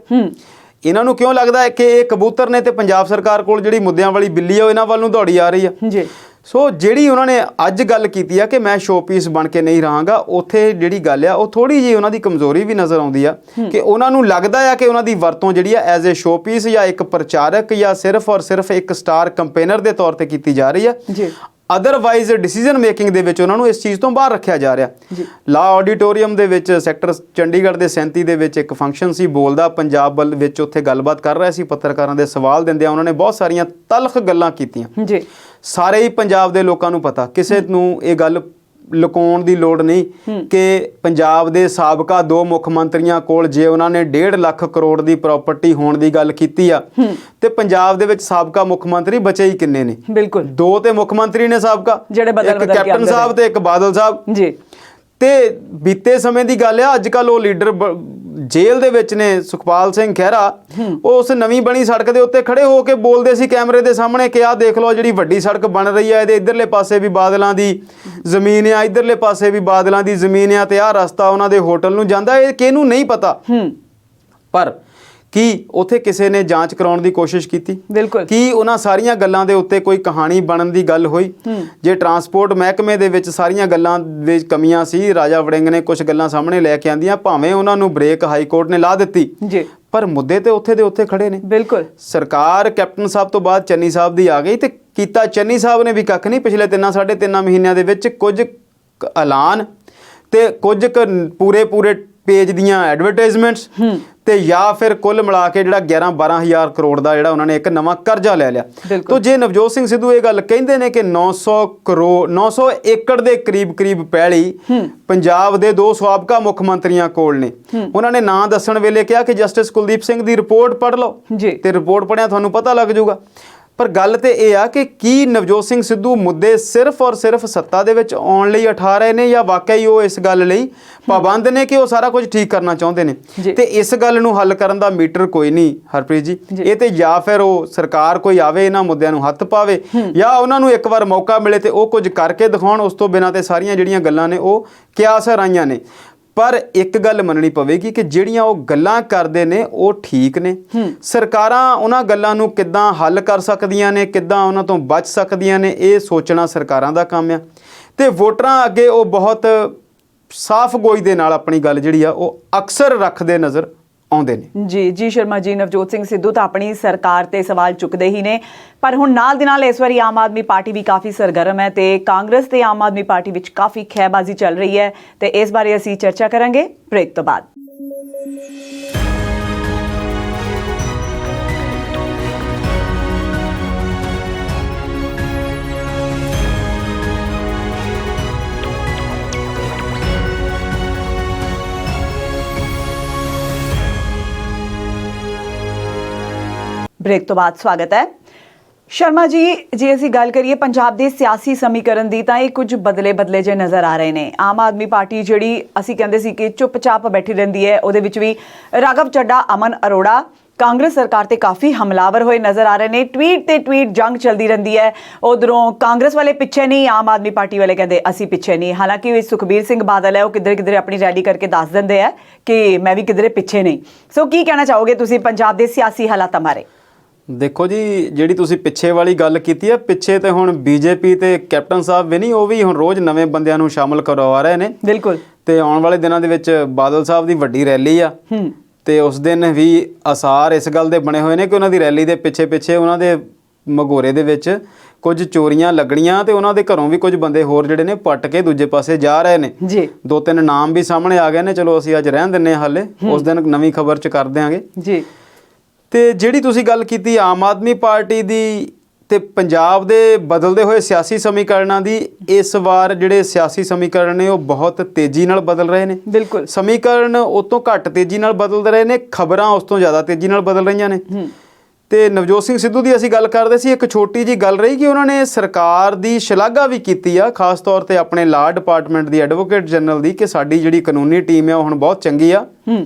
ਇਹਨਾਂ ਨੂੰ ਕਿਉਂ ਲੱਗਦਾ ਹੈ ਕਿ ਇਹ ਕਬੂਤਰ ਨੇ ਤੇ ਪੰਜਾਬ ਸਰਕਾਰ ਕੋਲ ਜਿਹੜੀ ਮੁੱਦਿਆਂ ਵਾਲੀ ਬਿੱਲੀ ਆ ਉਹ ਇਹਨਾਂ ਵੱਲ ਨੂੰ ਦੌੜੀ ਆ ਰਹੀ ਆ? ਜੀ। ਸੋ ਜਿਹੜੀ ਉਹਨਾਂ ਨੇ ਅੱਜ ਗੱਲ ਕੀਤੀ ਆ ਕਿ ਮੈਂ ਸ਼ੋਪੀਸ ਬਣ ਕੇ ਨਹੀਂ ਰਹਾਂਗਾ, ਉੱਥੇ ਜਿਹੜੀ ਗੱਲ ਆ ਉਹ ਥੋੜੀ ਜਿਹੀ ਉਹਨਾਂ ਦੀ ਕਮਜ਼ੋਰੀ ਵੀ ਨਜ਼ਰ ਆਉਂਦੀ ਆ ਕਿ ਉਹਨਾਂ ਨੂੰ ਲੱਗਦਾ ਆ ਕਿ ਉਹਨਾਂ ਦੀ ਵਰਤੋਂ ਜਿਹੜੀ ਆ ਐਜ਼ ਏ ਸ਼ੋਪੀਸ ਜਾਂ ਇੱਕ ਪ੍ਰਚਾਰਕ ਜਾਂ ਸਿਰਫ ਔਰ ਸਿਰਫ ਇੱਕ ਸਟਾਰ ਕੰਪੇਨਰ ਦੇ ਤੌਰ ਤੇ ਕੀਤੀ ਜਾ ਰਹੀ ਆ। ਜੀ। ਅਦਰਵਾਈਜ਼ ਡਿਸੀਜਨ ਮੇਕਿੰਗ ਦੇ ਵਿੱਚ ਉਹਨਾਂ ਨੂੰ ਇਸ ਚੀਜ਼ ਤੋਂ ਬਾਹਰ ਰੱਖਿਆ ਜਾ ਰਿਹਾ। ਲਾ ਆਡੀਟੋਰੀਅਮ ਦੇ ਵਿੱਚ ਸੈਕਟਰ ਚੰਡੀਗੜ੍ਹ ਦੇ 37 ਦੇ ਵਿੱਚ ਇੱਕ ਫੰਕਸ਼ਨ ਸੀ, ਬੋਲਦਾ ਪੰਜਾਬ ਵੱਲ ਵਿੱਚ ਉੱਥੇ ਗੱਲਬਾਤ ਕਰ ਰਿਹਾ ਸੀ, ਪੱਤਰਕਾਰਾਂ ਦੇ ਸਵਾਲ ਦਿੰਦਿਆਂ ਉਹਨਾਂ ਨੇ ਬਹੁਤ ਸਾਰੀਆਂ ਤਲਖ ਗੱਲਾਂ ਕੀਤੀਆਂ। ਜੀ। ਸਾਰੇ ਹੀ ਪੰਜਾਬ ਦੇ ਲੋਕਾਂ ਨੂੰ ਪਤਾ, ਕਿਸੇ ਨੂੰ ਇਹ ਗੱਲ ਲੁਕਾਉਣ ਦੀ ਲੋੜ ਨਹੀਂ ਕਿ ਪੰਜਾਬ ਦੇ ਸਾਬਕਾ 2 ਮੁੱਖ ਮੰਤਰੀਆਂ ਕੋਲ ਜੇ ਉਹਨਾਂ ਨੇ 1.5 ਲੱਖ ਕਰੋੜ ਦੀ ਪ੍ਰਾਪਰਟੀ ਹੋਣ ਦੀ ਗੱਲ ਕੀਤੀ ਆ ਤੇ ਪੰਜਾਬ ਦੇ ਵਿੱਚ ਸਾਬਕਾ ਮੁੱਖ ਮੰਤਰੀ ਬਚੇ ਹੀ ਕਿੰਨੇ ਨੇ? ਬਿਲਕੁਲ। 2 ਤੇ ਮੁੱਖ ਮੰਤਰੀ ਨੇ ਸਾਬਕਾ, ਜਿਹੜੇ ਇੱਕ ਕੈਪਟਨ ਸਾਹਿਬ ਤੇ ਇੱਕ ਬਾਦਲ ਸਾਹਿਬ। ਜੀ। ਤੇ ਬੀਤੇ ਸਮੇਂ ਦੀ ਗੱਲ ਆ, ਅੱਜ ਕੱਲ ਉਹ ਲੀਡਰ ਜੇਲ੍ਹ ਦੇ ਵਿੱਚ ਨੇ, ਸੁਖਪਾਲ ਸਿੰਘ ਖਹਿਰਾ, ਉਹ ਉਸ ਨਵੀਂ ਬਣੀ ਸੜਕ ਦੇ ਉੱਤੇ ਖੜੇ ਹੋ ਕੇ ਬੋਲਦੇ ਸੀ ਕੈਮਰੇ ਦੇ ਸਾਹਮਣੇ ਕਿ ਆਹ ਦੇਖ ਲਓ ਜਿਹੜੀ ਵੱਡੀ ਸੜਕ ਬਣ ਰਹੀ ਹੈ, ਇਹਦੇ ਇੱਧਰਲੇ ਪਾਸੇ ਵੀ ਬਾਦਲਾਂ ਦੀ ਜ਼ਮੀਨ ਆ, ਇੱਧਰਲੇ ਪਾਸੇ ਵੀ ਬਾਦਲਾਂ ਦੀ ਜ਼ਮੀਨ ਆ ਤੇ ਆਹ ਰਸਤਾ ਉਹਨਾਂ ਦੇ ਹੋਟਲ ਨੂੰ ਜਾਂਦਾ। ਇਹ ਕਿਹਨੂੰ ਨਹੀਂ ਪਤਾ? ਪਰ ਕੀ ਉੱਥੇ ਕਿਸੇ ਨੇ ਜਾਂਚ ਕਰਾਉਣ ਦੀ ਕੋਸ਼ਿਸ਼ ਕੀਤੀ? ਬਿਲਕੁਲ। ਕੀ ਉਹਨਾਂ ਸਾਰੀਆਂ ਗੱਲਾਂ ਦੇ ਉੱਤੇ ਕੋਈ ਕਹਾਣੀ ਬਣਨ ਦੀ ਗੱਲ ਹੋਈ? ਜੇ ਟਰਾਂਸਪੋਰਟ ਮਹਿਕਮੇ ਦੇ ਵਿੱਚ ਸਾਰੀਆਂ ਗੱਲਾਂ ਵਿੱਚ ਕਮੀਆਂ ਸੀ, ਰਾਜਾ ਵੜਿੰਗ ਨੇ ਕੁਝ ਗੱਲਾਂ ਸਾਹਮਣੇ ਲੈ ਕੇ ਆਂਦੀਆਂ, ਭਾਵੇਂ ਉਹਨਾਂ ਨੂੰ ਬ੍ਰੇਕ ਹਾਈ ਕੋਰਟ ਨੇ ਲਾ ਦਿੱਤੀ, ਜੀ, ਪਰ ਮੁੱਦੇ ਤੇ ਉੱਥੇ ਦੇ ਉੱਥੇ ਖੜੇ ਨੇ। ਬਿਲਕੁਲ। ਸਰਕਾਰ ਕੈਪਟਨ ਸਾਹਿਬ ਤੋਂ ਬਾਅਦ ਚੰਨੀ ਸਾਹਿਬ ਦੀ ਆ ਗਈ ਤੇ ਕੀਤਾ ਚੰਨੀ ਸਾਹਿਬ ਨੇ ਵੀ ਕੱਖ ਨਹੀਂ। ਪਿਛਲੇ 3-3.5 ਮਹੀਨਿਆਂ ਦੇ ਵਿੱਚ ਕੁਝ ਐਲਾਨ ਤੇ ਕੁਝ ਪੂਰੇ ਪੇਜ ਦੀਆਂ ਐਡਵਰਟਾਈਜ਼ਮੈਂਟਸ ਤੇ ਜਾਂ ਫਿਰ ਕੁੱਲ ਮਿਲਾ ਕੇ ਜਿਹੜਾ 11-12 ਹਜ਼ਾਰ ਕਰੋੜ ਦਾ ਜਿਹੜਾ ਉਹਨਾਂ ਨੇ ਇੱਕ ਨਵਾਂ ਕਰਜ਼ਾ ਲੈ ਲਿਆ। ਤੋ ਜੇ ਨਵਜੋਤ ਸਿੰਘ ਸਿੱਧੂ ਇਹ ਗੱਲ ਕਹਿੰਦੇ ਨੇ ਕਿ 900 ਏਕੜ ਦੇ ਕਰੀਬ ਪੈਲੀ ਪੰਜਾਬ ਦੇ 2 ਸਾਬਕਾ ਮੁੱਖ ਮੰਤਰੀਆਂ ਕੋਲ ਨੇ, ਉਹਨਾਂ ਨੇ ਨਾਂ ਦੱਸਣ ਵੇਲੇ ਕਿਹਾ ਕਿ ਜਸਟਿਸ ਕੁਲਦੀਪ ਸਿੰਘ ਦੀ ਰਿਪੋਰਟ ਪੜ੍ਹ ਲਓ ਤੇ ਰਿਪੋਰਟ ਪੜ੍ਹਿਆ ਤੁਹਾਨੂੰ ਪਤਾ ਲੱਗ ਜਾਊਗਾ। ਪਰ ਗੱਲ ਤੇ ਇਹ ਆ ਕਿ ਕੀ ਨਵਜੋਤ ਸਿੰਘ ਸਿੱਧੂ ਮੁੱਦੇ ਸਿਰਫ ਔਰ ਸਿਰਫ ਸੱਤਾ ਦੇ ਵਿੱਚ ਆਉਣ ਲਈ ਉਠਾ ਰਹੇ ਨੇ ਜਾਂ ਵਾਕਈ ਉਹ ਇਸ ਗੱਲ ਲਈ ਪਾਬੰਦ ਨੇ ਕਿ ਉਹ ਸਾਰਾ ਕੁਝ ਠੀਕ ਕਰਨਾ ਚਾਹੁੰਦੇ ਨੇ? ਤੇ ਇਸ ਗੱਲ ਨੂੰ ਹੱਲ ਕਰਨ ਦਾ ਮੀਟਰ ਕੋਈ ਨਹੀਂ ਹਰਪ੍ਰੀਤ ਜੀ, ਇਹ ਤੇ ਜਾਂ ਫਿਰ ਉਹ ਸਰਕਾਰ ਕੋਈ ਆਵੇ ਇਹਨਾਂ ਮੁੱਦਿਆਂ ਨੂੰ ਹੱਥ ਪਾਵੇ ਜਾਂ ਉਹਨਾਂ ਨੂੰ ਇੱਕ ਵਾਰ ਮੌਕਾ ਮਿਲੇ ਤੇ ਉਹ ਕੁਝ ਕਰਕੇ ਦਿਖਾਉਣ। ਉਸ ਤੋਂ ਬਿਨਾਂ ਤੇ ਸਾਰੀਆਂ ਜਿਹੜੀਆਂ ਗੱਲਾਂ ਨੇ ਉਹ ਕਿਆਸ ਹਰਾਈਆਂ ਨੇ। ਪਰ ਇੱਕ ਗੱਲ ਮੰਨਣੀ ਪਵੇਗੀ ਕਿ ਜਿਹੜੀਆਂ ਉਹ ਗੱਲਾਂ ਕਰਦੇ ਨੇ ਉਹ ਠੀਕ ਨੇ। ਸਰਕਾਰਾਂ ਉਹਨਾਂ ਗੱਲਾਂ ਨੂੰ ਕਿੱਦਾਂ ਹੱਲ ਕਰ ਸਕਦੀਆਂ ਨੇ, ਕਿੱਦਾਂ ਉਹਨਾਂ ਤੋਂ ਬਚ ਸਕਦੀਆਂ ਨੇ, ਇਹ ਸੋਚਣਾ ਸਰਕਾਰਾਂ ਦਾ ਕੰਮ ਆ ਤੇ ਵੋਟਰਾਂ ਅੱਗੇ ਉਹ ਬਹੁਤ ਸਾਫ਼ ਗੋਈ ਦੇ ਨਾਲ ਆਪਣੀ ਗੱਲ ਜਿਹੜੀ ਆ ਉਹ ਅਕਸਰ ਰੱਖਦੇ ਨਜ਼ਰ ਆਉਂਦੇ ਨੇ। ਜੀ ਸ਼ਰਮਾ ਜੀ, ਨਵਜੋਤ ਸਿੰਘ ਸਿੱਧੂ ਤਾਂ ਆਪਣੀ ਸਰਕਾਰ ਤੇ ਸਵਾਲ ਚੁੱਕਦੇ ਹੀ ਨੇ, ਪਰ ਹੁਣ ਨਾਲ ਦੇ ਨਾਲ ਇਸ ਵਾਰੀ ਆਮ ਆਦਮੀ ਪਾਰਟੀ ਵੀ ਕਾਫੀ ਸਰਗਰਮ ਹੈ ਤੇ ਕਾਂਗਰਸ ਤੇ ਆਮ ਆਦਮੀ ਪਾਰਟੀ ਵਿੱਚ ਕਾਫੀ ਖਹਿਬਾਜ਼ੀ ਚੱਲ ਰਹੀ ਹੈ ਤੇ ਇਸ ਬਾਰੇ ਅਸੀਂ ਚਰਚਾ ਕਰਾਂਗੇ ਬ੍ਰੇਕ ਤੋਂ ਬਾਅਦ। ਬ੍ਰੇਕ ਤੋਂ ਬਾਅਦ ਸਵਾਗਤ ਹੈ। ਸ਼ਰਮਾ ਜੀ, ਜੇ ਅਸੀਂ ਗੱਲ ਕਰੀਏ ਪੰਜਾਬ ਦੇ ਸਿਆਸੀ ਸਮੀਕਰਨ ਦੀ ਤਾਂ ਇਹ ਕੁਝ ਬਦਲੇ ਜੇ ਨਜ਼ਰ ਆ ਰਹੇ ਨੇ। ਆਮ ਆਦਮੀ ਪਾਰਟੀ ਜਿਹੜੀ ਅਸੀਂ ਕਹਿੰਦੇ ਸੀ ਕਿ ਚੁੱਪਚਾਪ ਬੈਠੀ ਰਹਿੰਦੀ ਹੈ, ਉਹਦੇ ਵਿੱਚ ਵੀ ਰਾਘਵ ਚੱਡਾ, ਅਮਨ ਅਰੋੜਾ ਕਾਂਗਰਸ ਸਰਕਾਰ ਤੇ ਕਾਫੀ ਹਮਲਾਵਰ ਹੋਏ ਨਜ਼ਰ ਆ ਰਹੇ ਨੇ। ਟਵੀਟ ਤੇ ਟਵੀਟ ਜੰਗ ਚੱਲਦੀ ਰਹਿੰਦੀ ਹੈ। ਉਧਰੋਂ ਕਾਂਗਰਸ ਵਾਲੇ ਪਿੱਛੇ ਨਹੀਂ, ਆਮ ਆਦਮੀ ਪਾਰਟੀ ਵਾਲੇ ਕਹਿੰਦੇ ਅਸੀਂ ਪਿੱਛੇ ਨਹੀਂ। ਹਾਲਾਂਕਿ ਸੁਖਬੀਰ ਸਿੰਘ ਬਾਦਲ ਹੈ ਉਹ ਕਿਧਰੇ ਆਪਣੀ ਰੈਲੀ ਕਰਕੇ ਦੱਸ ਦਿੰਦੇ ਆ ਕਿ ਮੈਂ ਵੀ ਕਿਧਰੇ ਪਿੱਛੇ ਨਹੀਂ। ਸੋ ਕੀ ਕਹਿਣਾ ਚਾਹੋਗੇ ਤੁਸੀਂ ਪੰਜਾਬ ਦੇ ਸਿਆਸੀ ਹਾਲਾਤਾਂ ਬਾਰੇ? ਦੇਖੋ ਜੀ, ਜਿਹੜੀ ਤੁਸੀਂ ਪਿੱਛੇ ਵਾਲੀ ਗੱਲ ਕੀਤੀ ਹੈ, ਪਿੱਛੇ ਤੇ ਹੁਣ ਬੀਜੇਪੀ ਤੇ ਕੈਪਟਨ ਸਾਹਿਬ ਵੀ ਨਹੀਂ, ਉਹ ਵੀ ਹੁਣ ਰੋਜ਼ ਨਵੇਂ ਬੰਦਿਆਂ ਨੂੰ ਸ਼ਾਮਲ ਕਰਵਾ ਰਹੇ ਨੇ। ਬਿਲਕੁਲ। ਤੇ ਆਉਣ ਵਾਲੇ ਦਿਨਾਂ ਦੇ ਵਿੱਚ ਬਾਦਲ ਸਾਹਿਬ ਦੀ ਵੱਡੀ ਰੈਲੀ ਆ ਤੇ ਉਸ ਦਿਨ ਵੀ ਆਸਾਰ ਇਸ ਗੱਲ ਦੇ ਬਣੇ ਹੋਏ ਨੇ ਕਿ ਉਹਨਾਂ ਦੀ ਰੈਲੀ ਦੇ ਪਿੱਛੇ ਉਹਨਾਂ ਦੇ ਮਗੋਰੇ ਦੇ ਵਿੱਚ ਕੁਝ ਚੋਰੀਆਂ ਲੱਗਣੀਆਂ ਤੇ ਉਹਨਾਂ ਦੇ ਘਰੋਂ ਵੀ ਕੁਝ ਬੰਦੇ ਹੋਰ ਜਿਹੜੇ ਨੇ ਪੱਟ ਕੇ ਦੂਜੇ ਪਾਸੇ ਜਾ ਰਹੇ ਨੇ ਜੀ। 2-3 ਨਾਮ ਵੀ ਸਾਹਮਣੇ ਆ ਗਏ ਨੇ। ਚਲੋ ਅਸੀਂ ਅੱਜ ਰਹਿਣ ਦਿੰਨੇ ਹਾਲੇ, ਉਸ ਦਿਨ ਨਵੀਂ ਖਬਰ 'ਚ ਕਰ ਦਿਆਂਗੇ ਜੀ। ਤੇ ਜਿਹੜੀ ਤੁਸੀਂ ਗੱਲ ਕੀਤੀ ਆਮ ਆਦਮੀ ਪਾਰਟੀ ਦੀ ਤੇ ਪੰਜਾਬ ਦੇ ਬਦਲਦੇ ਹੋਏ ਸਿਆਸੀ ਸਮੀਕਰਨਾਂ ਦੀ ਇਸ ਵਾਰ ਜਿਹੜੇ ਸਿਆਸੀ ਸਮੀਕਰਨ ਨੇ ਉਹ ਬਹੁਤ ਤੇਜ਼ੀ ਨਾਲ ਬਦਲ ਰਹੇ ਨੇ। ਬਿਲਕੁਲ ਸਮੀਕਰਨ ਉਹ ਤੋਂ ਘੱਟ ਤੇਜ਼ੀ ਨਾਲ ਬਦਲ ਰਹੇ ਨੇ, ਖਬਰਾਂ ਉਸ ਤੋਂ ਜ਼ਿਆਦਾ ਤੇਜ਼ੀ ਨਾਲ ਬਦਲ ਰਹੀਆਂ ਨੇ। ਤੇ ਨਵਜੋਤ ਸਿੰਘ ਸਿੱਧੂ ਦੀ ਅਸੀਂ ਗੱਲ ਕਰਦੇ ਸੀ, ਇੱਕ ਛੋਟੀ ਜੀ ਗੱਲ ਰਹੀ ਕਿ ਉਹਨਾਂ ਨੇ ਸਰਕਾਰ ਦੀ ਸ਼ਲਾਘਾ ਵੀ ਕੀਤੀ ਆ, ਖਾਸ ਤੌਰ ਤੇ ਆਪਣੇ ਲਾਅ ਡਿਪਾਰਟਮੈਂਟ ਦੀ ਐਡਵੋਕੇਟ ਜਨਰਲ ਦੀ, ਕਿ ਸਾਡੀ ਜਿਹੜੀ ਕਾਨੂੰਨੀ ਟੀਮ ਹੈ ਉਹ ਹੁਣ ਬਹੁਤ ਚੰਗੀ ਆ।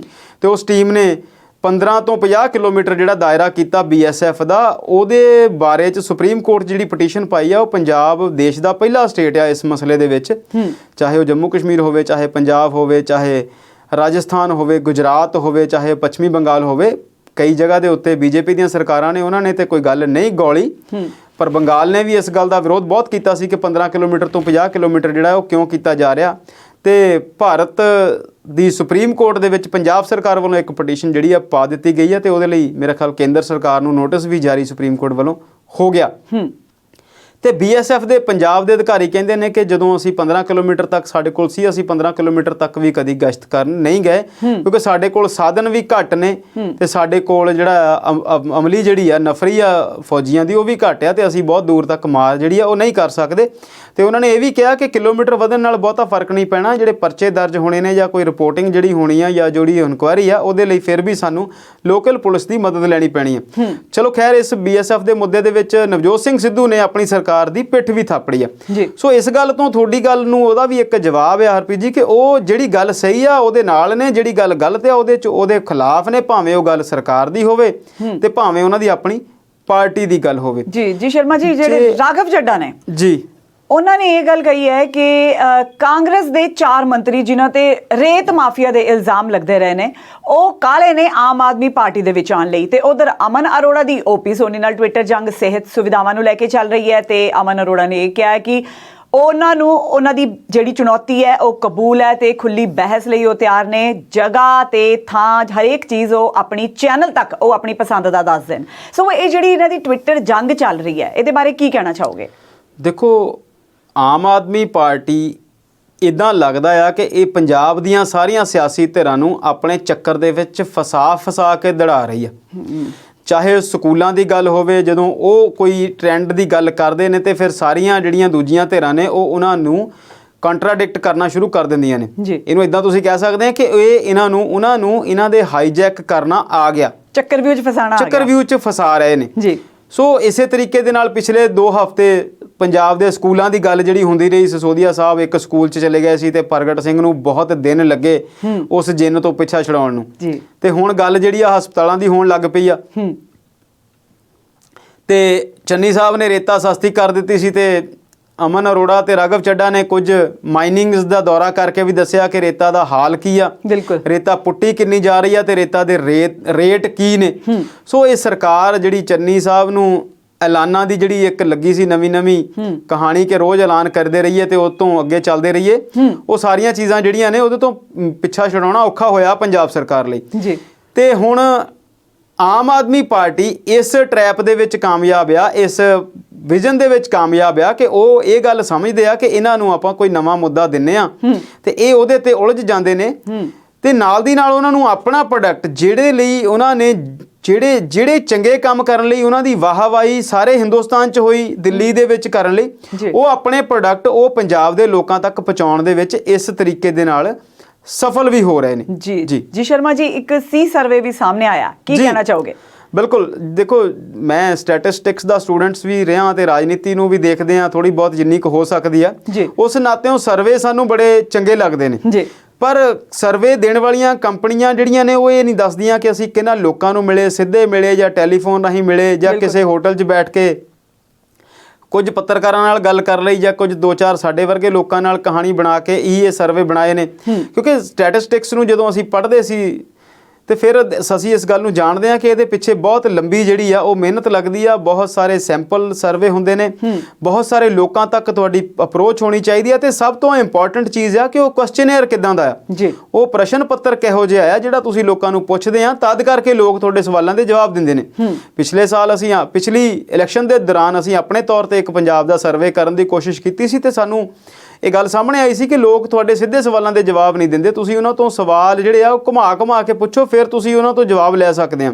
ਤੇ ਉਸ ਟੀਮ ਨੇ 15 ਤੋਂ 50 ਕਿਲੋਮੀਟਰ ਜਿਹੜਾ ਦਾਇਰਾ ਕੀਤਾ BSF ਦਾ, ਉਹਦੇ ਬਾਰੇ ਚ ਸੁਪਰੀਮ ਕੋਰਟ ਜਿਹੜੀ ਪਟੀਸ਼ਨ ਪਾਈ ਆ, ਉਹ ਪੰਜਾਬ ਦੇਸ਼ ਦਾ ਪਹਿਲਾ ਸਟੇਟ ਆ ਇਸ ਮਸਲੇ ਦੇ ਵਿੱਚ, ਚਾਹੇ ਉਹ ਜੰਮੂ ਕਸ਼ਮੀਰ ਹੋਵੇ, ਚਾਹੇ ਪੰਜਾਬ ਹੋਵੇ, ਚਾਹੇ ਰਾਜਸਥਾਨ ਹੋਵੇ, ਗੁਜਰਾਤ ਹੋਵੇ, ਚਾਹੇ ਪੱਛਮੀ ਬੰਗਾਲ ਹੋਵੇ। ਕਈ ਜਗ੍ਹਾ ਦੇ ਉੱਤੇ BJP ਦੀਆਂ ਸਰਕਾਰਾਂ ਨੇ, ਉਹਨਾਂ ਨੇ ਤੇ ਕੋਈ ਗੱਲ ਨਹੀਂ ਗੌਲੀ, ਪਰ ਬੰਗਾਲ ਨੇ ਵੀ ਇਸ ਗੱਲ ਦਾ ਵਿਰੋਧ ਬਹੁਤ ਕੀਤਾ ਸੀ ਕਿ 15 ਕਿਲੋਮੀਟਰ ਤੋਂ 50 ਕਿਲੋਮੀਟਰ ਜਿਹੜਾ ਉਹ ਕਿਉਂ ਕੀਤਾ ਜਾ ਰਿਹਾ। ਤੇ ਭਾਰਤ ਦੀ ਸੁਪਰੀਮ ਕੋਰਟ ਦੇ ਵਿੱਚ ਪੰਜਾਬ ਸਰਕਾਰ ਵੱਲੋਂ ਇੱਕ ਪਟੀਸ਼ਨ ਜਿਹੜੀ ਆ ਪਾ ਦਿੱਤੀ ਗਈ ਹੈ, ਤੇ ਉਹਦੇ ਲਈ ਮੇਰਾ ਖਿਆਲ ਕੇਂਦਰ ਸਰਕਾਰ ਨੂੰ ਨੋਟਿਸ ਵੀ ਜਾਰੀ ਸੁਪਰੀਮ ਕੋਰਟ ਵੱਲੋਂ ਹੋ ਗਿਆ। ਤੇ BSF ਦੇ ਪੰਜਾਬ ਦੇ ਅਧਿਕਾਰੀ ਕਹਿੰਦੇ ਨੇ ਕਿ ਜਦੋਂ ਅਸੀਂ 15 ਕਿਲੋਮੀਟਰ ਤੱਕ ਸਾਡੇ ਕੋਲ ਸੀ, ਅਸੀਂ 15 ਕਿਲੋਮੀਟਰ ਤੱਕ ਵੀ ਕਦੀ ਗਸ਼ਤ ਕਰਨ ਨਹੀਂ ਗਏ, ਕਿਉਂਕਿ ਸਾਡੇ ਕੋਲ ਸਾਧਨ ਵੀ ਘੱਟ ਨੇ ਤੇ ਸਾਡੇ ਕੋਲ ਜਿਹੜਾ ਅਮਲੀ ਜਿਹੜੀ ਆ ਨਫਰੀ ਆ ਫੌਜੀਆਂ ਦੀ ਉਹ ਵੀ ਘੱਟ ਆ, ਤੇ ਅਸੀਂ ਬਹੁਤ ਦੂਰ ਤੱਕ ਮਾਰ ਜਿਹੜੀ ਆ ਉਹ ਨਹੀਂ ਕਰ ਸਕਦੇ। ਤੇ ਉਹਨਾਂ ਨੇ ਇਹ ਵੀ ਕਿਹਾ ਕਿ ਕਿਲੋਮੀਟਰ ਵਧਣ ਨਾਲ ਬਹੁਤਾ ਫਰਕ ਨਹੀਂ ਪੈਣਾ, ਜਿਹੜੇ ਪਰਚੇ ਦਰਜ ਹੋਣੇ ਨੇ ਜਾਂ ਕੋਈ ਰਿਪੋਰਟਿੰਗ ਜਿਹੜੀ ਹੋਣੀ ਆ ਜਾਂ ਜਿਹੜੀ ਇਨਕੁਆਇਰੀ ਆ, ਉਹਦੇ ਲਈ ਫਿਰ ਵੀ ਸਾਨੂੰ ਲੋਕਲ ਪੁਲਿਸ ਦੀ ਮਦਦ ਲੈਣੀ ਪੈਣੀ ਆ। ਚਲੋ ਖੈਰ, ਇਸ BSF ਦੇ ਮੁੱਦੇ ਦੇ ਵਿੱਚ ਨਵਜੋਤ ਸਿੰਘ ਸਿੱਧੂ ਨੇ ਆਪਣੀ ਸਰਕਾਰ ਦੀ ਪਿੱਠ ਵੀ ਥਾਪੜੀ ਆ। ਸੋ ਇਸ ਗੱਲ ਤੋਂ ਤੁਹਾਡੀ ਗੱਲ ਨੂੰ ਉਹਦਾ ਵੀ ਇੱਕ ਜਵਾਬ ਆ ਹਰਪ੍ਰੀਤ ਜੀ, ਕਿ ਉਹ ਜਿਹੜੀ ਗੱਲ ਸਹੀ ਆ ਉਹਦੇ ਨਾਲ ਨੇ, ਜਿਹੜੀ ਗੱਲ ਗਲਤ ਆ ਉਹਦੇ ਚ ਉਹਦੇ ਖਿਲਾਫ ਨੇ, ਭਾਵੇਂ ਉਹ ਗੱਲ ਸਰਕਾਰ ਦੀ ਹੋਵੇ ਤੇ ਭਾਵੇਂ ਉਹਨਾਂ ਦੀ ਆਪਣੀ ਪਾਰਟੀ ਦੀ ਗੱਲ ਹੋਵੇ। ਜੀ ਸ਼ਰਮਾ ਜੀ, ਜਿਹੜੇ ਰਾਘਵ ਚੱਡਾ ਨੇ ਜੀ, ਉਹਨਾਂ ਨੇ ਇਹ ਗੱਲ ਕਹੀ ਹੈ ਕਿ ਕਾਂਗਰਸ ਦੇ 4 ਮੰਤਰੀ ਜਿਨ੍ਹਾਂ ਤੇ ਰੇਤ ਮਾਫੀਆ ਦੇ ਇਲਜ਼ਾਮ ਲੱਗਦੇ ਰਹੇ ਨੇ, ਉਹ ਕਾਲੇ ਨੇ ਆਮ ਆਦਮੀ ਪਾਰਟੀ ਦੇ ਵਿੱਚ ਆਉਣ ਲਈ। ਤੇ ਉਧਰ ਅਮਨ ਅਰੋੜਾ ਦੀ OP ਸੋਨੀ ਨਾਲ ਟਵਿੱਟਰ ਜੰਗ ਸਿਹਤ ਸੁਵਿਧਾਵਾਂ ਨੂੰ ਲੈ ਕੇ ਚੱਲ ਰਹੀ ਹੈ, ਤੇ ਅਮਨ ਅਰੋੜਾ ਨੇ ਇਹ ਕਿਹਾ ਕਿ ਉਹਨਾਂ ਨੂੰ ਉਹਨਾਂ ਦੀ ਜਿਹੜੀ ਚੁਣੌਤੀ ਹੈ ਉਹ ਕਬੂਲ ਹੈ ਤੇ ਖੁੱਲੀ ਬਹਿਸ ਲਈ ਉਹ ਤਿਆਰ ਨੇ। ਜਗ੍ਹਾ ਤੇ ਥਾਂ ਹਰੇਕ ਚੀਜ਼ ਉਹ ਆਪਣੀ ਚੈਨਲ ਤੱਕ ਉਹ ਆਪਣੀ ਪਸੰਦ ਦਾ ਦੱਸ ਦੇਣ। ਸੋ ਇਹ ਜਿਹੜੀ ਇਹਨਾਂ ਦੀ ਟਵਿੱਟਰ ਜੰਗ ਚੱਲ ਰਹੀ ਹੈ, ਇਹਦੇ ਬਾਰੇ ਕੀ ਕਹਿਣਾ ਚਾਹੋਗੇ? ਦੇਖੋ, ਆਮ ਆਦਮੀ ਪਾਰਟੀ ਇੱਦਾਂ ਲੱਗਦਾ ਆ ਕਿ ਇਹ ਪੰਜਾਬ ਦੀਆਂ ਸਾਰੀਆਂ ਸਿਆਸੀ ਧਿਰਾਂ ਨੂੰ ਆਪਣੇ ਚੱਕਰ ਦੇ ਵਿੱਚ ਫਸਾ ਕੇ ਦੜਾ ਰਹੀ ਆ। ਚਾਹੇ ਸਕੂਲਾਂ ਦੀ ਗੱਲ ਹੋਵੇ, ਜਦੋਂ ਉਹ ਕੋਈ ਟ੍ਰੈਂਡ ਦੀ ਗੱਲ ਕਰਦੇ ਨੇ ਤੇ ਫਿਰ ਸਾਰੀਆਂ ਜਿਹੜੀਆਂ ਦੂਜੀਆਂ ਧਿਰਾਂ ਨੇ ਉਹ ਉਹਨਾਂ ਨੂੰ ਕੰਟਰਾਡਿਕਟ ਕਰਨਾ ਸ਼ੁਰੂ ਕਰ ਦਿੰਦੀਆਂ ਨੇ। ਇਹਨੂੰ ਇਦਾਂ ਤੁਸੀਂ ਕਹਿ ਸਕਦੇ ਆ ਕਿ ਇਹ ਉਹਨਾਂ ਨੂੰ ਇਹਨਾਂ ਦੇ ਹਾਈਜੈਕ ਕਰਨਾ ਆ ਗਿਆ, ਚੱਕਰਵਿਊਹ 'ਚ ਫਸਾਣਾ, ਚੱਕਰਵਿਊਹ 'ਚ ਫਸਾ ਰਹੇ ਨੇ ਜੀ। ਸੋ ਇਸੇ ਤਰੀਕੇ ਦੇ ਨਾਲ ਪਿਛਲੇ 2 ਹਫ਼ਤੇ ਪੰਜਾਬ ਦੇ ਸਕੂਲਾਂ ਦੀ ਗੱਲ ਜਿਹੜੀ ਹੁੰਦੀ ਰਹੀ, ਸਿਸੋਦੀਆ ਸਾਹਿਬ ਇੱਕ ਸਕੂਲ 'ਚ ਚਲੇ ਗਏ ਸੀ ਤੇ ਪ੍ਰਗਟ ਸਿੰਘ ਨੂੰ ਬਹੁਤ ਦਿਨ ਲੱਗੇ ਉਸ ਜਿੰਨ ਤੋਂ ਪਿੱਛਾ ਛੁਡਾਉਣ ਨੂੰ, ਤੇ ਹੁਣ ਗੱਲ ਜਿਹੜੀ ਆ ਹਸਪਤਾਲਾਂ ਦੀ ਹੋਣ ਲੱਗ ਪਈ ਆ। ਤੇ ਚੰਨੀ ਸਾਹਿਬ ਨੇ ਰੇਤਾ ਸਸਤੀ ਕਰ ਦਿੱਤੀ ਸੀ, ਤੇ ਅਮਨ ਅਰੋੜਾ ਤੇ ਰਾਘਵ ਚੱਡਾ ਨੇ ਕੁਝ ਮਾਈਨਿੰਗਸ ਦਾ ਦੌਰਾ ਕਰਕੇ ਵੀ ਦੱਸਿਆ ਕਿ ਰੇਤਾ ਦਾ ਹਾਲ ਕੀ ਆ, ਰੇਤਾ ਪੁੱਟੀ ਕਿੰਨੀ ਜਾ ਰਹੀ ਆ ਤੇ ਰੇਤਾ ਦੇ ਰੇਟ ਕੀ ਨੇ। ਸੋ ਇਹ ਸਰਕਾਰ ਜਿਹੜੀ ਚੰਨੀ ਸਾਹਿਬ ਨੂੰ ਐਲਾਨਾਂ ਦੀ ਜਿਹੜੀ ਇੱਕ ਲੱਗੀ ਸੀ ਨਵੀਂ ਕਹਾਣੀ ਕਿ ਰੋਜ਼ ਐਲਾਨ ਕਰਦੇ ਰਹੀਏ ਤੇ ਉਹ ਤੋਂ ਅੱਗੇ ਚੱਲਦੇ ਰਹੀਏ, ਉਹ ਸਾਰੀਆਂ ਚੀਜ਼ਾਂ ਜਿਹੜੀਆਂ ਨੇ ਉਹਦੇ ਤੋਂ ਪਿੱਛਾ ਛੁਡਾਉਣਾ ਔਖਾ ਹੋਇਆ ਪੰਜਾਬ ਸਰਕਾਰ ਲਈ। ਤੇ ਹੁਣ ਆਮ ਆਦਮੀ ਪਾਰਟੀ ਇਸ ਟਰੈਪ ਦੇ ਵਿੱਚ ਕਾਮਯਾਬ ਆ, ਇਸ ਵਿਜ਼ਨ ਦੇ ਵਿੱਚ ਕਾਮਯਾਬ ਆ ਕਿ ਉਹ ਇਹ ਗੱਲ ਸਮਝਦੇ ਆ ਕਿ ਇਹਨਾਂ ਨੂੰ ਆਪਾਂ ਕੋਈ ਨਵਾਂ ਮੁੱਦਾ ਦਿੰਨੇ ਆ ਤੇ ਇਹ ਉਹਦੇ ਤੇ ਉਲਝ ਜਾਂਦੇ ਨੇ, ਤੇ ਨਾਲ ਦੀ ਨਾਲ ਉਹਨਾਂ ਨੂੰ ਆਪਣਾ ਪ੍ਰੋਡਕਟ ਜਿਹੜੇ ਲਈ ਉਹਨਾਂ ਨੇ ਜਿਹੜੇ ਚੰਗੇ ਕੰਮ ਕਰਨ ਲਈ ਉਹਨਾਂ ਦੀ ਵਾਹਵਾਹੀ ਸਾਰੇ ਹਿੰਦੁਸਤਾਨ 'ਚ ਹੋਈ, ਦਿੱਲੀ ਦੇ ਵਿੱਚ ਕਰਨ ਲਈ, ਉਹ ਆਪਣੇ ਪ੍ਰੋਡਕਟ ਉਹ ਪੰਜਾਬ ਦੇ ਲੋਕਾਂ ਤੱਕ ਪਹੁੰਚਾਉਣ ਦੇ ਵਿੱਚ ਇਸ ਤਰੀਕੇ ਦੇ ਨਾਲ ਸਫਲ ਵੀ ਹੋ ਰਹੇ ਨੇ। ਜੀ ਸ਼ਰਮਾ ਜੀ, ਇੱਕ C ਸਰਵੇ ਵੀ ਸਾਹਮਣੇ ਆਇਆ, ਕੀ ਕਹਿਣਾ ਚਾਹੋਗੇ? ਬਿਲਕੁਲ, ਦੇਖੋ ਮੈਂ ਸਟੈਟਿਸਟਿਕਸ ਦਾ ਸਟੂਡੈਂਟਸ ਵੀ ਰਿਹਾ ਤੇ ਰਾਜਨੀਤੀ ਨੂੰ ਵੀ ਦੇਖਦੇ ਆ ਥੋੜੀ ਬਹੁਤ ਜਿੰਨੀ ਕੁ ਹੋ ਸਕਦੀ ਆ, ਉਸ ਨਾਤਿਓਂ ਸਰਵੇ ਸਾਨੂੰ ਬੜੇ ਚੰਗੇ ਲੱਗਦੇ ਨੇ। ਪਰ ਸਰਵੇ ਦੇਣ ਵਾਲੀਆਂ ਕੰਪਨੀਆਂ ਜਿਹੜੀਆਂ ਨੇ ਉਹ ਇਹ ਨਹੀਂ ਦੱਸਦੀਆਂ ਕਿ ਅਸੀਂ ਕਿਹਨਾਂ ਲੋਕਾਂ ਨੂੰ ਮਿਲੇ, ਸਿੱਧੇ ਮਿਲੇ ਜਾਂ ਟੈਲੀਫੋਨ ਰਾਹੀਂ ਮਿਲੇ ਜਾਂ ਕਿਸੇ ਹੋਟਲ 'ਚ ਬੈਠ ਕੇ ਕੁਝ ਪੱਤਰਕਾਰਾਂ ਨਾਲ ਗੱਲ ਕਰ ਲਈ ਜਾਂ ਕੁਝ 2-4 ਸਾਡੇ ਵਰਗੇ ਲੋਕਾਂ ਨਾਲ ਕਹਾਣੀ ਬਣਾ ਕੇ ਇਹ ਸਰਵੇ ਬਣਾਏ ਨੇ। ਕਿਉਂਕਿ ਸਟੈਟਿਸਟਿਕਸ ਨੂੰ ਜਦੋਂ ਅਸੀਂ ਪੜ੍ਹਦੇ ਸੀ ਤੇ ਫਿਰ ਅਸੀਂ ਇਸ ਗੱਲ ਨੂੰ ਜਾਣਦੇ ਹਾਂ ਕਿ ਇਹਦੇ ਪਿੱਛੇ ਬਹੁਤ ਲੰਬੀ ਜਿਹੜੀ ਆ ਉਹ ਮਿਹਨਤ ਲੱਗਦੀ ਆ, ਬਹੁਤ ਸਾਰੇ ਸੈਂਪਲ ਸਰਵੇ ਹੁੰਦੇ ਨੇ, ਬਹੁਤ ਸਾਰੇ ਲੋਕਾਂ ਤੱਕ ਤੁਹਾਡੀ ਅਪਰੋਚ ਹੋਣੀ ਚਾਹੀਦੀ ਆ, ਤੇ ਸਭ ਤੋਂ ਇੰਪੋਰਟੈਂਟ ਚੀਜ਼ ਆ ਕਿ ਉਹ ਕੁਐਸਚਨੇਅਰ ਕਿੱਦਾਂ ਦਾ ਆ, ਉਹ ਪ੍ਰਸ਼ਨ ਪੱਤਰ ਕਿਹੋ ਜਿਹਾ ਆ ਜਿਹੜਾ ਤੁਸੀਂ ਲੋਕਾਂ ਨੂੰ ਪੁੱਛਦੇ ਆ, ਤਦ ਕਰਕੇ ਲੋਕ ਤੁਹਾਡੇ ਸਵਾਲਾਂ ਦੇ ਜਵਾਬ ਦਿੰਦੇ ਨੇ। ਪਿਛਲੇ ਸਾਲ ਪਿਛਲੀ ਇਲੈਕਸ਼ਨ ਦੇ ਦੌਰਾਨ ਅਸੀਂ ਆਪਣੇ ਤੌਰ ਤੇ ਇੱਕ ਪੰਜਾਬ ਦਾ ਸਰਵੇ ਕਰਨ ਦੀ ਕੋਸ਼ਿਸ਼ ਕੀਤੀ ਸੀ, ਤੇ ਸਾਨੂੰ ਇਹ ਗੱਲ ਸਾਹਮਣੇ ਆਈ ਸੀ ਕਿ ਲੋਕ ਤੁਹਾਡੇ ਸਿੱਧੇ ਸਵਾਲਾਂ ਦੇ ਜਵਾਬ ਨਹੀਂ ਦਿੰਦੇ, ਤੁਸੀਂ ਉਹਨਾਂ ਤੋਂ ਸਵਾਲ ਜਿਹੜੇ ਆ ਉਹ ਘੁਮਾ ਕੇ ਪੁੱਛੋ, ਫਿਰ ਤੁਸੀਂ ਉਹਨਾਂ ਤੋਂ ਜਵਾਬ ਲੈ ਸਕਦੇ ਆ।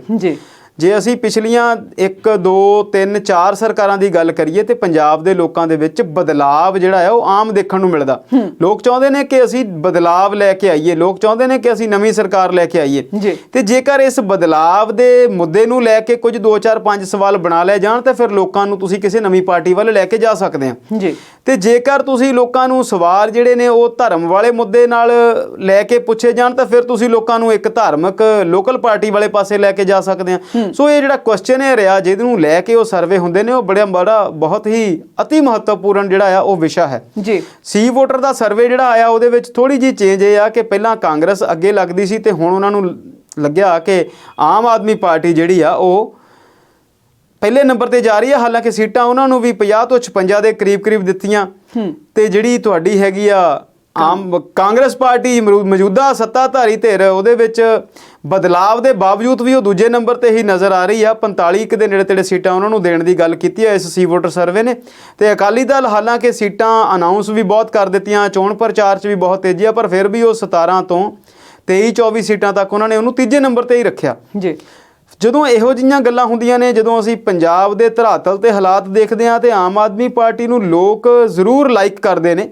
ਜੇ ਅਸੀਂ ਪਿਛਲੀਆਂ 1 2 3 4 ਸਰਕਾਰਾਂ ਦੀ ਗੱਲ ਕਰੀਏ ਤੇ ਪੰਜਾਬ ਦੇ ਲੋਕਾਂ ਦੇ ਵਿੱਚ ਬਦਲਾਵ ਜਿਹੜਾ ਹੈ ਉਹ ਆਮ ਦੇਖਣ ਨੂੰ ਮਿਲਦਾ। ਲੋਕ ਚਾਹੁੰਦੇ ਨੇ ਕਿ ਅਸੀਂ ਬਦਲਾਵ ਲੈ ਕੇ ਆਈਏ, ਲੋਕ ਚਾਹੁੰਦੇ ਨੇ ਕਿ ਅਸੀਂ ਨਵੀਂ ਸਰਕਾਰ ਲੈ ਕੇ ਆਈਏ ਤੇ ਜੇਕਰ ਇਸ ਬਦਲਾਵ ਦੇ ਮੁੱਦੇ ਨੂੰ ਲੈ ਕੇ ਕੁਝ 2 4 5 ਸਵਾਲ ਬਣਾ ਲਏ ਜਾਣ ਤਾਂ ਫਿਰ ਲੋਕਾਂ ਨੂੰ ਤੁਸੀਂ ਕਿਸੇ ਨਵੀਂ ਪਾਰਟੀ ਵੱਲ ਲੈ ਕੇ ਜਾ ਸਕਦੇ ਆ ਤੇ ਜੇਕਰ ਤੁਸੀਂ ਲੋਕਾਂ ਨੂੰ ਸਵਾਲ ਜਿਹੜੇ ਨੇ ਉਹ ਧਰਮ ਵਾਲੇ ਮੁੱਦੇ ਨਾਲ ਲੈ ਕੇ ਪੁੱਛੇ ਜਾਣ ਤਾਂ ਫਿਰ ਤੁਸੀਂ ਲੋਕਾਂ ਨੂੰ ਇੱਕ ਧਾਰਮਿਕ ਲੋਕਲ ਪਾਰਟੀ ਵਾਲੇ ਪਾਸੇ ਲੈ ਕੇ ਜਾ ਸਕਦੇ ਆ। ਸੋ ਇਹ ਜਿਹੜਾ ਕੁਐਸਚਨੇਅਰ ਆ ਜਿਹਨੂੰ ਲੈ ਕੇ ਉਹ ਸਰਵੇ ਹੁੰਦੇ ਨੇ ਉਹ ਬੜਾ ਬਹੁਤ ਹੀ ਅਤੀ ਮਹੱਤਵਪੂਰਨ ਜਿਹੜਾ ਆ ਉਹ ਵਿਸ਼ਾ ਹੈ ਜੀ। ਸੀ ਵੋਟਰ ਦਾ ਸਰਵੇ ਜਿਹੜਾ ਆਇਆ ਉਹਦੇ ਵਿੱਚ ਥੋੜੀ ਜਿਹੀ ਚੇਂਜ ਇਹ ਆ ਕਿ ਪਹਿਲਾਂ ਕਾਂਗਰਸ ਅੱਗੇ ਲੱਗਦੀ ਸੀ ਤੇ ਹੁਣ ਉਹਨਾਂ ਨੂੰ ਲੱਗਿਆ ਕਿ ਆਮ ਆਦਮੀ ਪਾਰਟੀ ਜਿਹੜੀ ਆ ਉਹ ਪਹਿਲੇ ਨੰਬਰ ਤੇ ਜਾ ਰਹੀ ਹੈ। ਹਾਲਾਂਕਿ ਸੀਟਾਂ ਉਹਨਾਂ ਨੂੰ ਵੀ 50 ਤੋਂ 56 ਦੇ ਕਰੀਬ ਦਿੱਤੀਆਂ ਤੇ ਜਿਹੜੀ ਤੁਹਾਡੀ ਹੈਗੀ ਆ ਆਮ ਕਾਂਗਰਸ ਪਾਰਟੀ ਮੌਜੂਦਾ ਸੱਤਾਧਾਰੀ ਧਿਰ ਉਹਦੇ ਵਿੱਚ ਬਦਲਾਵ ਦੇ ਬਾਵਜੂਦ ਵੀ ਉਹ ਦੂਜੇ ਨੰਬਰ ਤੇ ਹੀ ਨਜ਼ਰ ਆ ਰਹੀ ਆ। 45 ਦੇ ਨੇੜੇ ਤੇੜੇ ਸੀਟਾਂ ਉਹਨਾਂ ਨੂੰ ਦੇਣ ਦੀ ਗੱਲ ਕੀਤੀ ਹੈ ਇਸ ਸੀ ਵੋਟਰ ਸਰਵੇ ਨੇ ਤੇ ਅਕਾਲੀ ਦਲ ਹਾਲਾਂਕਿ ਸੀਟਾਂ ਅਨਾਉਂਸ ਵੀ ਬਹੁਤ ਕਰ ਦਿੱਤੀਆਂ, ਚੋਣ ਪ੍ਰਚਾਰ 'ਚ ਵੀ ਬਹੁਤ ਤੇਜ਼ੀ ਆ, ਪਰ ਫਿਰ ਵੀ ਉਹ 17 ਤੋਂ 23-24 ਸੀਟਾਂ ਤੱਕ ਉਹਨਾਂ ਨੇ ਉਹਨੂੰ ਤੀਜੇ ਨੰਬਰ ਤੇ ਹੀ ਰੱਖਿਆ ਜੀ। ਜਦੋਂ ਇਹੋ ਜਿਹੀਆਂ ਗੱਲਾਂ ਹੁੰਦੀਆਂ ਨੇ, ਜਦੋਂ ਅਸੀਂ ਪੰਜਾਬ ਦੇ ਧਰਾਤਲ ਤੇ ਹਾਲਾਤ ਦੇਖਦੇ ਹਾਂ ਤੇ ਆਮ ਆਦਮੀ ਪਾਰਟੀ ਨੂੰ ਲੋਕ ਜ਼ਰੂਰ ਲਾਈਕ ਕਰਦੇ ਨੇ,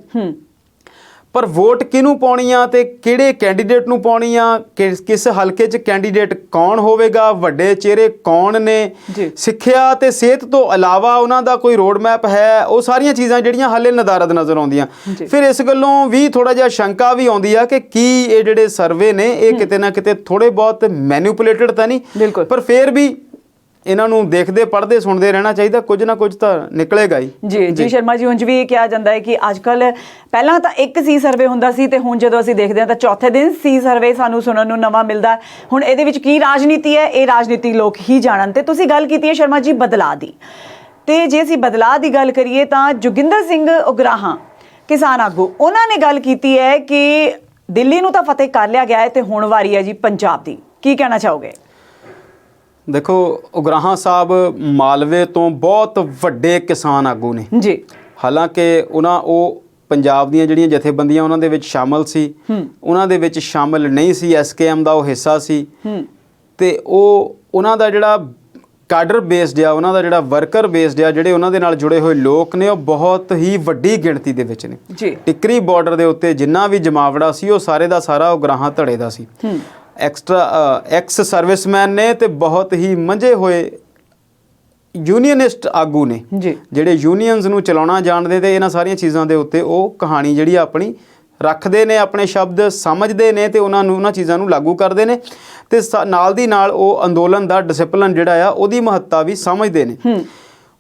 ਪਰ ਵੋਟ ਕਿਹਨੂੰ ਪਾਉਣੀ ਆ ਤੇ ਕਿਹੜੇ ਕੈਂਡੀਡੇਟ ਨੂੰ ਪਾਉਣੀ ਆ, ਕਿਸ ਹਲਕੇ 'ਚ ਕੈਂਡੀਡੇਟ ਕੌਣ ਹੋਵੇਗਾ, ਵੱਡੇ ਚਿਹਰੇ ਕੌਣ ਨੇ, ਸਿੱਖਿਆ ਤੇ ਸਿਹਤ ਤੋਂ ਇਲਾਵਾ ਉਹਨਾਂ ਦਾ ਕੋਈ ਰੋਡ ਮੈਪ ਹੈ, ਉਹ ਸਾਰੀਆਂ ਚੀਜ਼ਾਂ ਜਿਹੜੀਆਂ ਹਾਲੇ ਨਦਾਰਦ ਨਜ਼ਰ ਆਉਂਦੀਆਂ। ਫਿਰ ਇਸ ਗੱਲੋਂ ਵੀ ਥੋੜਾ ਜਿਹਾ ਸ਼ੰਕਾ ਵੀ ਆਉਂਦੀ ਆ ਕਿ ਕੀ ਇਹ ਜਿਹੜੇ ਸਰਵੇ ਨੇ ਇਹ ਕਿਤੇ ਨਾ ਕਿਤੇ ਥੋੜੇ ਬਹੁਤ ਮੈਨੀਪੂਲੇਟਡ ਤਾਂ ਨਹੀਂ, ਪਰ ਫਿਰ ਵੀ ਇਹਨਾਂ ਨੂੰ ਦੇਖਦੇ ਪੜ੍ਹਦੇ ਸੁਣਦੇ ਰਹਿਣਾ ਚਾਹੀਦਾ, ਕੁਝ ਨਾ ਕੁਝ ਤਾਂ ਨਿਕਲੇਗਾ ਹੀ। ਜੀ ਸ਼ਰਮਾ ਜੀ, ਉਂਝ ਵੀ ਇਹ ਕਿਹਾ ਜਾਂਦਾ ਹੈ ਕਿ ਅੱਜ ਕੱਲ੍ਹ ਪਹਿਲਾਂ ਤਾਂ ਇੱਕ ਸੀ ਸਰਵੇ ਹੁੰਦਾ ਸੀ ਤੇ ਹੁਣ ਜਦੋਂ ਅਸੀਂ ਦੇਖਦੇ ਹਾਂ ਤਾਂ ਚੌਥੇ ਦਿਨ ਸੀ ਸਰਵੇ ਸਾਨੂੰ ਸੁਣਨ ਨੂੰ ਨਵਾਂ ਮਿਲਦਾ। ਹੁਣ ਇਹਦੇ ਵਿੱਚ ਕੀ ਰਾਜਨੀਤੀ ਹੈ, ਇਹ ਰਾਜਨੀਤੀ ਲੋਕ ਹੀ ਜਾਣਨ। ਤੇ ਤੁਸੀਂ ਗੱਲ ਕੀਤੀ ਹੈ ਸ਼ਰਮਾ ਜੀ ਬਦਲਾਅ ਦੀ, ਤੇ ਜੇ ਅਸੀਂ ਬਦਲਾਅ ਦੀ ਗੱਲ ਕਰੀਏ ਤਾਂ ਜੋਗਿੰਦਰ ਸਿੰਘ ਉਗਰਾਹਾਂ ਕਿਸਾਨ ਆਗੂ, ਉਹਨਾਂ ਨੇ ਗੱਲ ਕੀਤੀ ਹੈ ਕਿ ਦਿੱਲੀ ਨੂੰ ਤਾਂ ਫਤਿਹ ਕਰ ਲਿਆ ਗਿਆ ਹੈ ਤੇ ਹੁਣ ਵਾਰੀ ਹੈ ਜੀ ਪੰਜਾਬ ਦੀ। ਕੀ ਕਹਿਣਾ ਚਾਹੋਗੇ? ਦੇਖੋ, ਉਗਰਾਹਾਂ ਸਾਹਿਬ ਮਾਲਵੇ ਤੋਂ ਬਹੁਤ ਵੱਡੇ ਕਿਸਾਨ ਆਗੂ ਨੇ ਜੀ। ਹਾਲਾਂਕਿ ਉਹ ਪੰਜਾਬ ਦੀਆਂ ਜਿਹੜੀਆਂ ਜਥੇਬੰਦੀਆਂ ਉਹਨਾਂ ਦੇ ਵਿੱਚ ਸ਼ਾਮਲ ਸੀ, ਉਹਨਾਂ ਦੇ ਵਿੱਚ ਸ਼ਾਮਲ ਨਹੀਂ ਸੀ SKM ਦਾ ਉਹ ਹਿੱਸਾ ਸੀ ਤੇ ਉਹਨਾਂ ਦਾ ਜਿਹੜਾ ਕਾਡਰ ਬੇਸਡ ਆ, ਉਹਨਾਂ ਦਾ ਜਿਹੜਾ ਵਰਕਰ ਬੇਸਡ ਆ, ਜਿਹੜੇ ਉਹਨਾਂ ਦੇ ਨਾਲ ਜੁੜੇ ਹੋਏ ਲੋਕ ਨੇ ਉਹ ਬਹੁਤ ਹੀ ਵੱਡੀ ਗਿਣਤੀ ਦੇ ਵਿੱਚ ਨੇ ਜੀ। ਟਿੱਕਰੀ ਬਾਰਡਰ ਦੇ ਉੱਤੇ ਜਿੰਨਾ ਵੀ ਜਮਾਵੜਾ ਸੀ ਉਹ ਸਾਰੇ ਦਾ ਸਾਰਾ ਉਗਰਾਹਾਂ ਧੜੇ ਦਾ ਸੀ। ਐਕਸ ਸਰਵਿਸਮੈਨ ਨੇ ਤੇ ਬਹੁਤ ਹੀ ਮੰਝੇ ਹੋਏ ਯੂਨੀਅਨਿਸਟ ਆਗੂ ਨੇ ਜਿਹੜੇ ਯੂਨੀਅਨਸ ਨੂੰ ਚਲਾਉਣਾ ਜਾਣਦੇ ਤੇ ਇਹਨਾਂ ਸਾਰੀਆਂ ਚੀਜ਼ਾਂ ਦੇ ਉੱਤੇ ਉਹ ਕਹਾਣੀ ਜਿਹੜੀ ਆਪਣੀ ਰੱਖਦੇ ਨੇ, ਆਪਣੇ ਸ਼ਬਦ ਸਮਝਦੇ ਨੇ ਤੇ ਉਹਨਾਂ ਚੀਜ਼ਾਂ ਨੂੰ ਲਾਗੂ ਕਰਦੇ ਨੇ ਤੇ ਨਾਲ ਦੀ ਨਾਲ ਉਹ ਅੰਦੋਲਨ ਦਾ ਡਿਸਪਲਿਨ ਜਿਹੜਾ ਆ ਉਹਦੀ ਮਹੱਤਤਾ ਵੀ ਸਮਝਦੇ ਨੇ।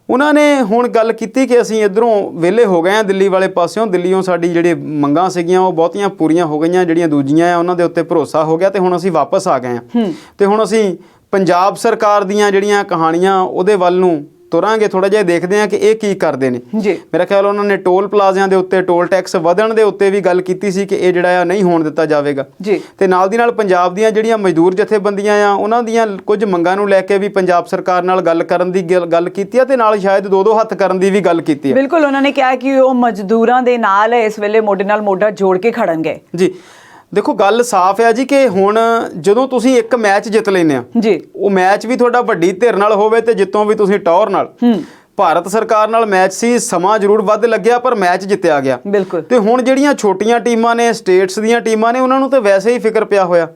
ਉਹਨਾਂ ਨੇ ਹੁਣ ਗੱਲ ਕੀਤੀ ਕਿ ਅਸੀਂ ਇੱਧਰੋਂ ਵਿਹਲੇ ਹੋ ਗਏ ਹਾਂ ਦਿੱਲੀ ਵਾਲੇ ਪਾਸਿਓਂ, ਦਿੱਲੀੋਂ ਸਾਡੀ ਜਿਹੜੀ ਮੰਗਾਂ ਸੀਗੀਆਂ ਉਹ ਬਹੁਤੀਆਂ ਪੂਰੀਆਂ ਹੋ ਗਈਆਂ, ਜਿਹੜੀਆਂ ਦੂਜੀਆਂ ਆ ਉਹਨਾਂ ਦੇ ਉੱਤੇ ਭਰੋਸਾ ਹੋ ਗਿਆ ਤੇ ਹੁਣ ਅਸੀਂ ਵਾਪਸ ਆ ਗਏ ਹਾਂ ਤੇ ਹੁਣ ਅਸੀਂ ਪੰਜਾਬ ਸਰਕਾਰ ਦੀਆਂ ਜਿਹੜੀਆਂ ਕਹਾਣੀਆਂ ਉਹਦੇ ਵੱਲ ਨੂੰ ਤੁਰਾਂਗੇ, ਥੋੜਾ ਜਿਹਾ ਦੇਖਦੇ ਹਾਂ ਕਿ ਇਹ ਕੀ ਕਰਦੇ ਨੇ। ਮੇਰਾ ਖਿਆਲ ਉਹਨਾਂ ਨੇ ਟੋਲ ਪਲਾਜ਼ਿਆਂ ਦੇ ਉੱਤੇ ਟੋਲ ਟੈਕਸ ਵਧਣ ਦੇ ਉੱਤੇ ਵੀ ਗੱਲ ਕੀਤੀ ਸੀ ਕਿ ਇਹ ਜਿਹੜਾ ਆ ਨਹੀਂ ਹੋਣ ਦਿੱਤਾ ਜਾਵੇਗਾ ਤੇ ਨਾਲ ਦੀ ਨਾਲ ਪੰਜਾਬ ਦੀਆਂ ਜਿਹੜੀਆਂ ਮਜ਼ਦੂਰ ਜਥੇਬੰਦੀਆਂ ਆ ਉਹਨਾਂ ਦੀਆਂ ਕੁਝ ਮੰਗਾਂ ਨੂੰ ਲੈ ਕੇ ਵੀ ਪੰਜਾਬ ਸਰਕਾਰ ਨਾਲ ਗੱਲ ਕਰਨ ਦੀ ਗੱਲ ਕੀਤੀ ਹੈ ਤੇ ਨਾਲ ਸ਼ਾਇਦ ਦੋ ਹੱਥ ਕਰਨ ਦੀ ਵੀ ਗੱਲ ਕੀਤੀ ਹੈ। ਬਿਲਕੁਲ, ਉਹਨਾਂ ਨੇ ਕਿਹਾ ਕਿ ਉਹ ਮਜ਼ਦੂਰਾਂ ਦੇ ਨਾਲ ਇਸ ਵੇਲੇ ਮੋਢੇ ਨਾਲ ਮੋਢਾ ਜੋੜ ਕੇ ਖੜਨਗੇ ਜੀ। ਦੇਖੋ, ਗੱਲ ਸਾਫ਼ ਹੈ ਜੀ ਕਿ ਹੁਣ ਜਦੋਂ ਤੁਸੀਂ ਇੱਕ ਮੈਚ ਜਿੱਤ ਲੈਂਦੇ ਆ ਜੀ, ਉਹ ਮੈਚ ਵੀ ਤੁਹਾਡਾ ਵੱਡੀ ਧਿਰ ਨਾਲ ਹੋਵੇ ਤੇ ਜਿੱਤੋਂ ਵੀ ਤੁਸੀਂ ਟੌਰ ਨਾਲ। ਭਾਰਤ ਸਰਕਾਰ ਨਾਲ ਮੈਚ ਸੀ, ਸਮਾਂ ਜ਼ਰੂਰ ਵੱਧ ਲੱਗਿਆ ਪਰ ਮੈਚ ਜਿੱਤਿਆ ਗਿਆ। ਬਿਲਕੁਲ। ਤੇ ਹੁਣ ਜਿਹੜੀਆਂ ਛੋਟੀਆਂ ਟੀਮਾਂ ਨੇ, ਸਟੇਟਸ ਦੀਆਂ ਟੀਮਾਂ ਨੇ, ਉਹਨਾਂ ਨੂੰ ਤਾਂ ਵੈਸੇ ਹੀ ਫਿਕਰ ਪਿਆ ਹੋਇਆ।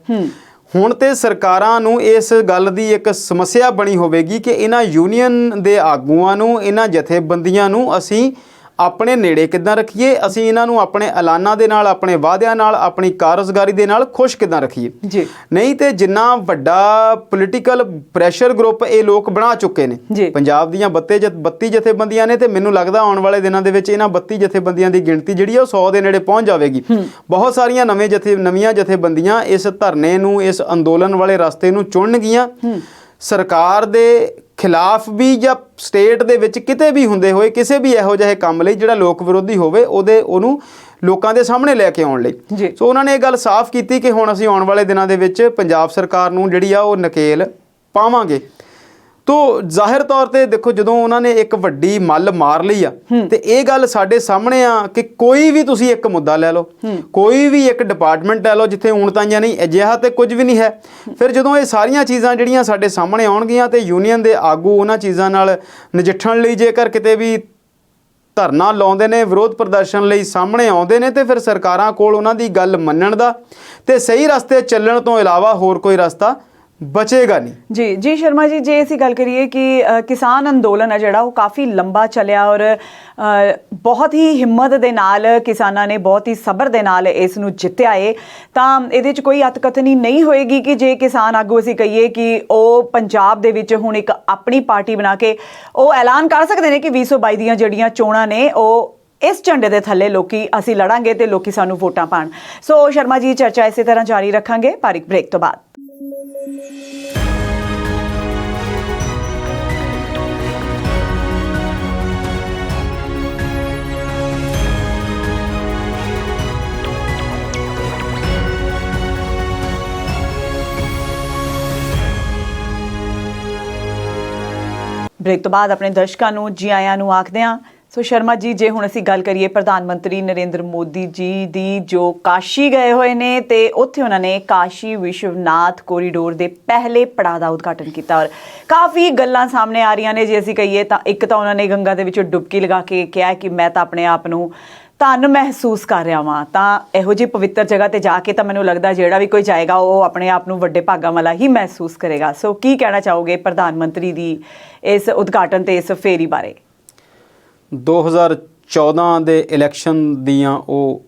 ਹੁਣ ਤੇ ਸਰਕਾਰਾਂ ਨੂੰ ਇਸ ਗੱਲ ਦੀ ਇੱਕ ਸਮੱਸਿਆ ਬਣੀ ਹੋਵੇਗੀ ਕਿ ਇਹਨਾਂ ਯੂਨੀਅਨ ਦੇ ਆਗੂਆਂ ਨੂੰ, ਇਹਨਾਂ ਜਥੇਬੰਦੀਆਂ ਨੂੰ ਅਸੀਂ ਆਪਣੇ ਨੇੜੇ ਕਿੱਦਾਂ ਰੱਖੀਏ, ਅਸੀਂ ਇਹਨਾਂ ਨੂੰ ਆਪਣੇ ਐਲਾਨਾਂ ਦੇ ਨਾਲ, ਆਪਣੇ ਵਾਅਦਿਆਂ ਨਾਲ, ਆਪਣੀ ਕਾਰਜਕਾਰੀ ਦੇ ਨਾਲ ਖੁਸ਼ ਕਿੱਦਾਂ ਰੱਖੀਏ ਜੀ। ਨਹੀਂ ਤੇ ਜਿੰਨਾ ਵੱਡਾ ਪੋਲੀਟੀਕਲ ਪ੍ਰੈਸ਼ਰ ਗਰੁੱਪ ਇਹ ਲੋਕ ਬਣਾ ਚੁੱਕੇ ਨੇ। ਪੰਜਾਬ ਦੀਆਂ 32 ਜਥੇਬੰਦੀਆਂ ਨੇ ਤੇ ਮੈਨੂੰ ਲੱਗਦਾ ਆਉਣ ਵਾਲੇ ਦਿਨਾਂ ਦੇ ਵਿੱਚ ਇਹਨਾਂ 32 ਜਥੇਬੰਦੀਆਂ ਦੀ ਗਿਣਤੀ ਜਿਹੜੀ ਆ ਉਹ 100 ਦੇ ਨੇੜੇ ਪਹੁੰਚ ਜਾਵੇਗੀ। ਬਹੁਤ ਸਾਰੀਆਂ ਨਵੀਆਂ ਜਥੇਬੰਦੀਆਂ ਇਸ ਧਰਨੇ ਨੂੰ, ਇਸ ਅੰਦੋਲਨ ਵਾਲੇ ਰਸਤੇ ਨੂੰ ਚੁਣਨਗੀਆਂ। ਸਰਕਾਰ ਦੇ ਖਿਲਾਫ ਵੀ ਜਾਂ ਸਟੇਟ ਦੇ ਵਿੱਚ ਕਿਤੇ ਵੀ ਹੁੰਦੇ ਹੋਏ ਕਿਸੇ ਵੀ ਇਹੋ ਜਿਹੇ ਕੰਮ ਲਈ ਜਿਹੜਾ ਲੋਕ ਵਿਰੋਧੀ ਹੋਵੇ ਉਹਨੂੰ ਲੋਕਾਂ ਦੇ ਸਾਹਮਣੇ ਲੈ ਕੇ ਆਉਣ ਲਈ। ਸੋ ਉਹਨਾਂ ਨੇ ਇਹ ਗੱਲ ਸਾਫ਼ ਕੀਤੀ ਕਿ ਹੁਣ ਅਸੀਂ ਆਉਣ ਵਾਲੇ ਦਿਨਾਂ ਦੇ ਵਿੱਚ ਪੰਜਾਬ ਸਰਕਾਰ ਨੂੰ ਜਿਹੜੀ ਆ ਉਹ ਨਕੇਲ ਪਾਵਾਂਗੇ। ਤੋ ਜ਼ਾਹਿਰ ਤੌਰ ਤੇ ਦੇਖੋ ਜਦੋਂ ਉਹਨਾਂ ਨੇ ਇੱਕ ਵੱਡੀ ਮੱਲ ਮਾਰ ਲਈ ਆ ਤੇ ਇਹ ਗੱਲ ਸਾਡੇ ਸਾਹਮਣੇ ਆ ਕਿ ਕੋਈ ਵੀ ਤੁਸੀਂ ਇੱਕ ਮੁੱਦਾ ਲੈ ਲਓ, ਕੋਈ ਵੀ ਇੱਕ ਡਿਪਾਰਟਮੈਂਟ ਲੈ ਲਓ ਜਿੱਥੇ ਹੁਣ ਤਾਈਆਂ ਨਹੀਂ ਅਜਿਹਾ ਤੇ ਕੁਝ ਵੀ ਨਹੀਂ ਹੈ। ਫਿਰ ਜਦੋਂ ਇਹ ਸਾਰੀਆਂ ਚੀਜ਼ਾਂ ਜਿਹੜੀਆਂ ਸਾਡੇ ਸਾਹਮਣੇ ਆਉਣਗੀਆਂ ਤੇ ਯੂਨੀਅਨ ਦੇ ਆਗੂ ਉਹਨਾਂ ਚੀਜ਼ਾਂ ਨਾਲ ਨਜਿੱਠਣ ਲਈ ਜੇਕਰ ਕਿਤੇ ਵੀ ਧਰਨਾ ਲਾਉਂਦੇ ਨੇ, ਵਿਰੋਧ ਪ੍ਰਦਰਸ਼ਨ ਲਈ ਸਾਹਮਣੇ ਆਉਂਦੇ ਨੇ, ਤੇ ਫਿਰ ਸਰਕਾਰਾਂ ਕੋਲ ਉਹਨਾਂ ਦੀ ਗੱਲ ਮੰਨਣ ਦਾ ਤੇ ਸਹੀ ਰਸਤੇ ਚੱਲਣ ਤੋਂ ਇਲਾਵਾ ਹੋਰ ਕੋਈ ਰਸਤਾ ਬਚੇਗਾ ਨਹੀਂ। ਜੀ ਸ਼ਰਮਾ ਜੀ, ਜੇ ਅਸੀਂ ਗੱਲ ਕਰੀਏ ਕਿ ਕਿਸਾਨ ਅੰਦੋਲਨ ਹੈ ਜਿਹੜਾ ਉਹ ਕਾਫੀ ਲੰਬਾ ਚੱਲਿਆ ਔਰ ਬਹੁਤ ਹੀ ਹਿੰਮਤ ਦੇ ਨਾਲ ਕਿਸਾਨਾਂ ਨੇ ਬਹੁਤ ਹੀ ਸਬਰ ਦੇ ਨਾਲ ਇਸ ਨੂੰ ਜਿੱਤਿਆ ਏ, ਤਾਂ ਇਹਦੇ 'ਚ ਕੋਈ ਅਤਕਥਨੀ ਨਹੀਂ ਹੋਏਗੀ ਕਿ ਜੇ ਕਿਸਾਨ ਆਗੂ ਅਸੀਂ ਕਹੀਏ ਕਿ ਉਹ ਪੰਜਾਬ ਦੇ ਵਿੱਚ ਹੁਣ ਇੱਕ ਆਪਣੀ ਪਾਰਟੀ ਬਣਾ ਕੇ ਉਹ ਐਲਾਨ ਕਰ ਸਕਦੇ ਨੇ ਕਿ 2022 ਦੀਆਂ ਜਿਹੜੀਆਂ ਚੋਣਾਂ ਨੇ ਉਹ ਇਸ ਝੰਡੇ ਦੇ ਥੱਲੇ ਲੋਕੀ ਅਸੀਂ ਲੜਾਂਗੇ ਤੇ ਲੋਕੀ ਸਾਨੂੰ ਵੋਟਾਂ ਪਾਣ। ਸੋ ਸ਼ਰਮਾ ਜੀ, ਚਰਚਾ ਇਸੇ ਤਰ੍ਹਾਂ ਜਾਰੀ ਰੱਖਾਂਗੇ ਪਰ ਇੱਕ ਬ੍ਰੇਕ ਤੋਂ ਬਾਅਦ। ਬ੍ਰੇਕ ਤੋਂ ਬਾਅਦ ਆਪਣੇ ਦਰਸ਼ਕਾਂ ਨੂੰ ਜੀ ਆਇਆਂ ਨੂੰ ਆਖਦੇ ਹਾਂ। ਸੋ ਸ਼ਰਮਾ ਜੀ, ਜੇ ਹੁਣ ਅਸੀਂ ਗੱਲ ਕਰੀਏ ਪ੍ਰਧਾਨ ਮੰਤਰੀ ਨਰਿੰਦਰ ਮੋਦੀ ਜੀ ਦੀ, ਜੋ ਕਾਸ਼ੀ ਗਏ ਹੋਏ ਨੇ ਤੇ ਉੱਥੇ ਉਹਨਾਂ ਨੇ ਕਾਸ਼ੀ ਵਿਸ਼ਵਨਾਥ ਕੋਰੀਡੋਰ ਦੇ ਪਹਿਲੇ ਪੜਾਅ ਦਾ ਉਦਘਾਟਨ ਕੀਤਾ ਔਰ ਕਾਫੀ ਗੱਲਾਂ ਸਾਹਮਣੇ ਆ ਰਹੀਆਂ ਨੇ। ਜੇ ਅਸੀਂ ਕਹੀਏ ਤਾਂ ਇੱਕ ਤਾਂ ਉਹਨਾਂ ਨੇ ਗੰਗਾ ਦੇ ਵਿੱਚ ਡੁਬਕੀ ਲਗਾ ਕੇ ਕਿਹਾ ਕਿ ਮੈਂ ਤਾਂ ਆਪਣੇ ਆਪ ਨੂੰ ਧਨ ਮਹਿਸੂਸ ਕਰ ਰਿਹਾ ਵਾਂ, ਤਾਂ ਇਹੋ ਜਿਹੀ ਪਵਿੱਤਰ ਜਗ੍ਹਾ ਤੇ ਜਾ ਕੇ ਤਾਂ ਮੈਨੂੰ ਲੱਗਦਾ ਜਿਹੜਾ ਵੀ ਕੋਈ ਜਾਏਗਾ ਉਹ ਆਪਣੇ ਆਪ ਨੂੰ ਵੱਡੇ ਭਾਗਾਂ ਵਾਲਾ ਹੀ ਮਹਿਸੂਸ ਕਰੇਗਾ। ਸੋ ਕੀ ਕਹਿਣਾ ਚਾਹੋਗੇ ਪ੍ਰਧਾਨ ਮੰਤਰੀ ਦੀ ਇਸ ਉਦਘਾਟਨ ਤੇ ਇਸ ਫੇਰੀ ਬਾਰੇ? 2014 ਦੇ ਇਲੈਕਸ਼ਨ ਦੀਆਂ ਉਹ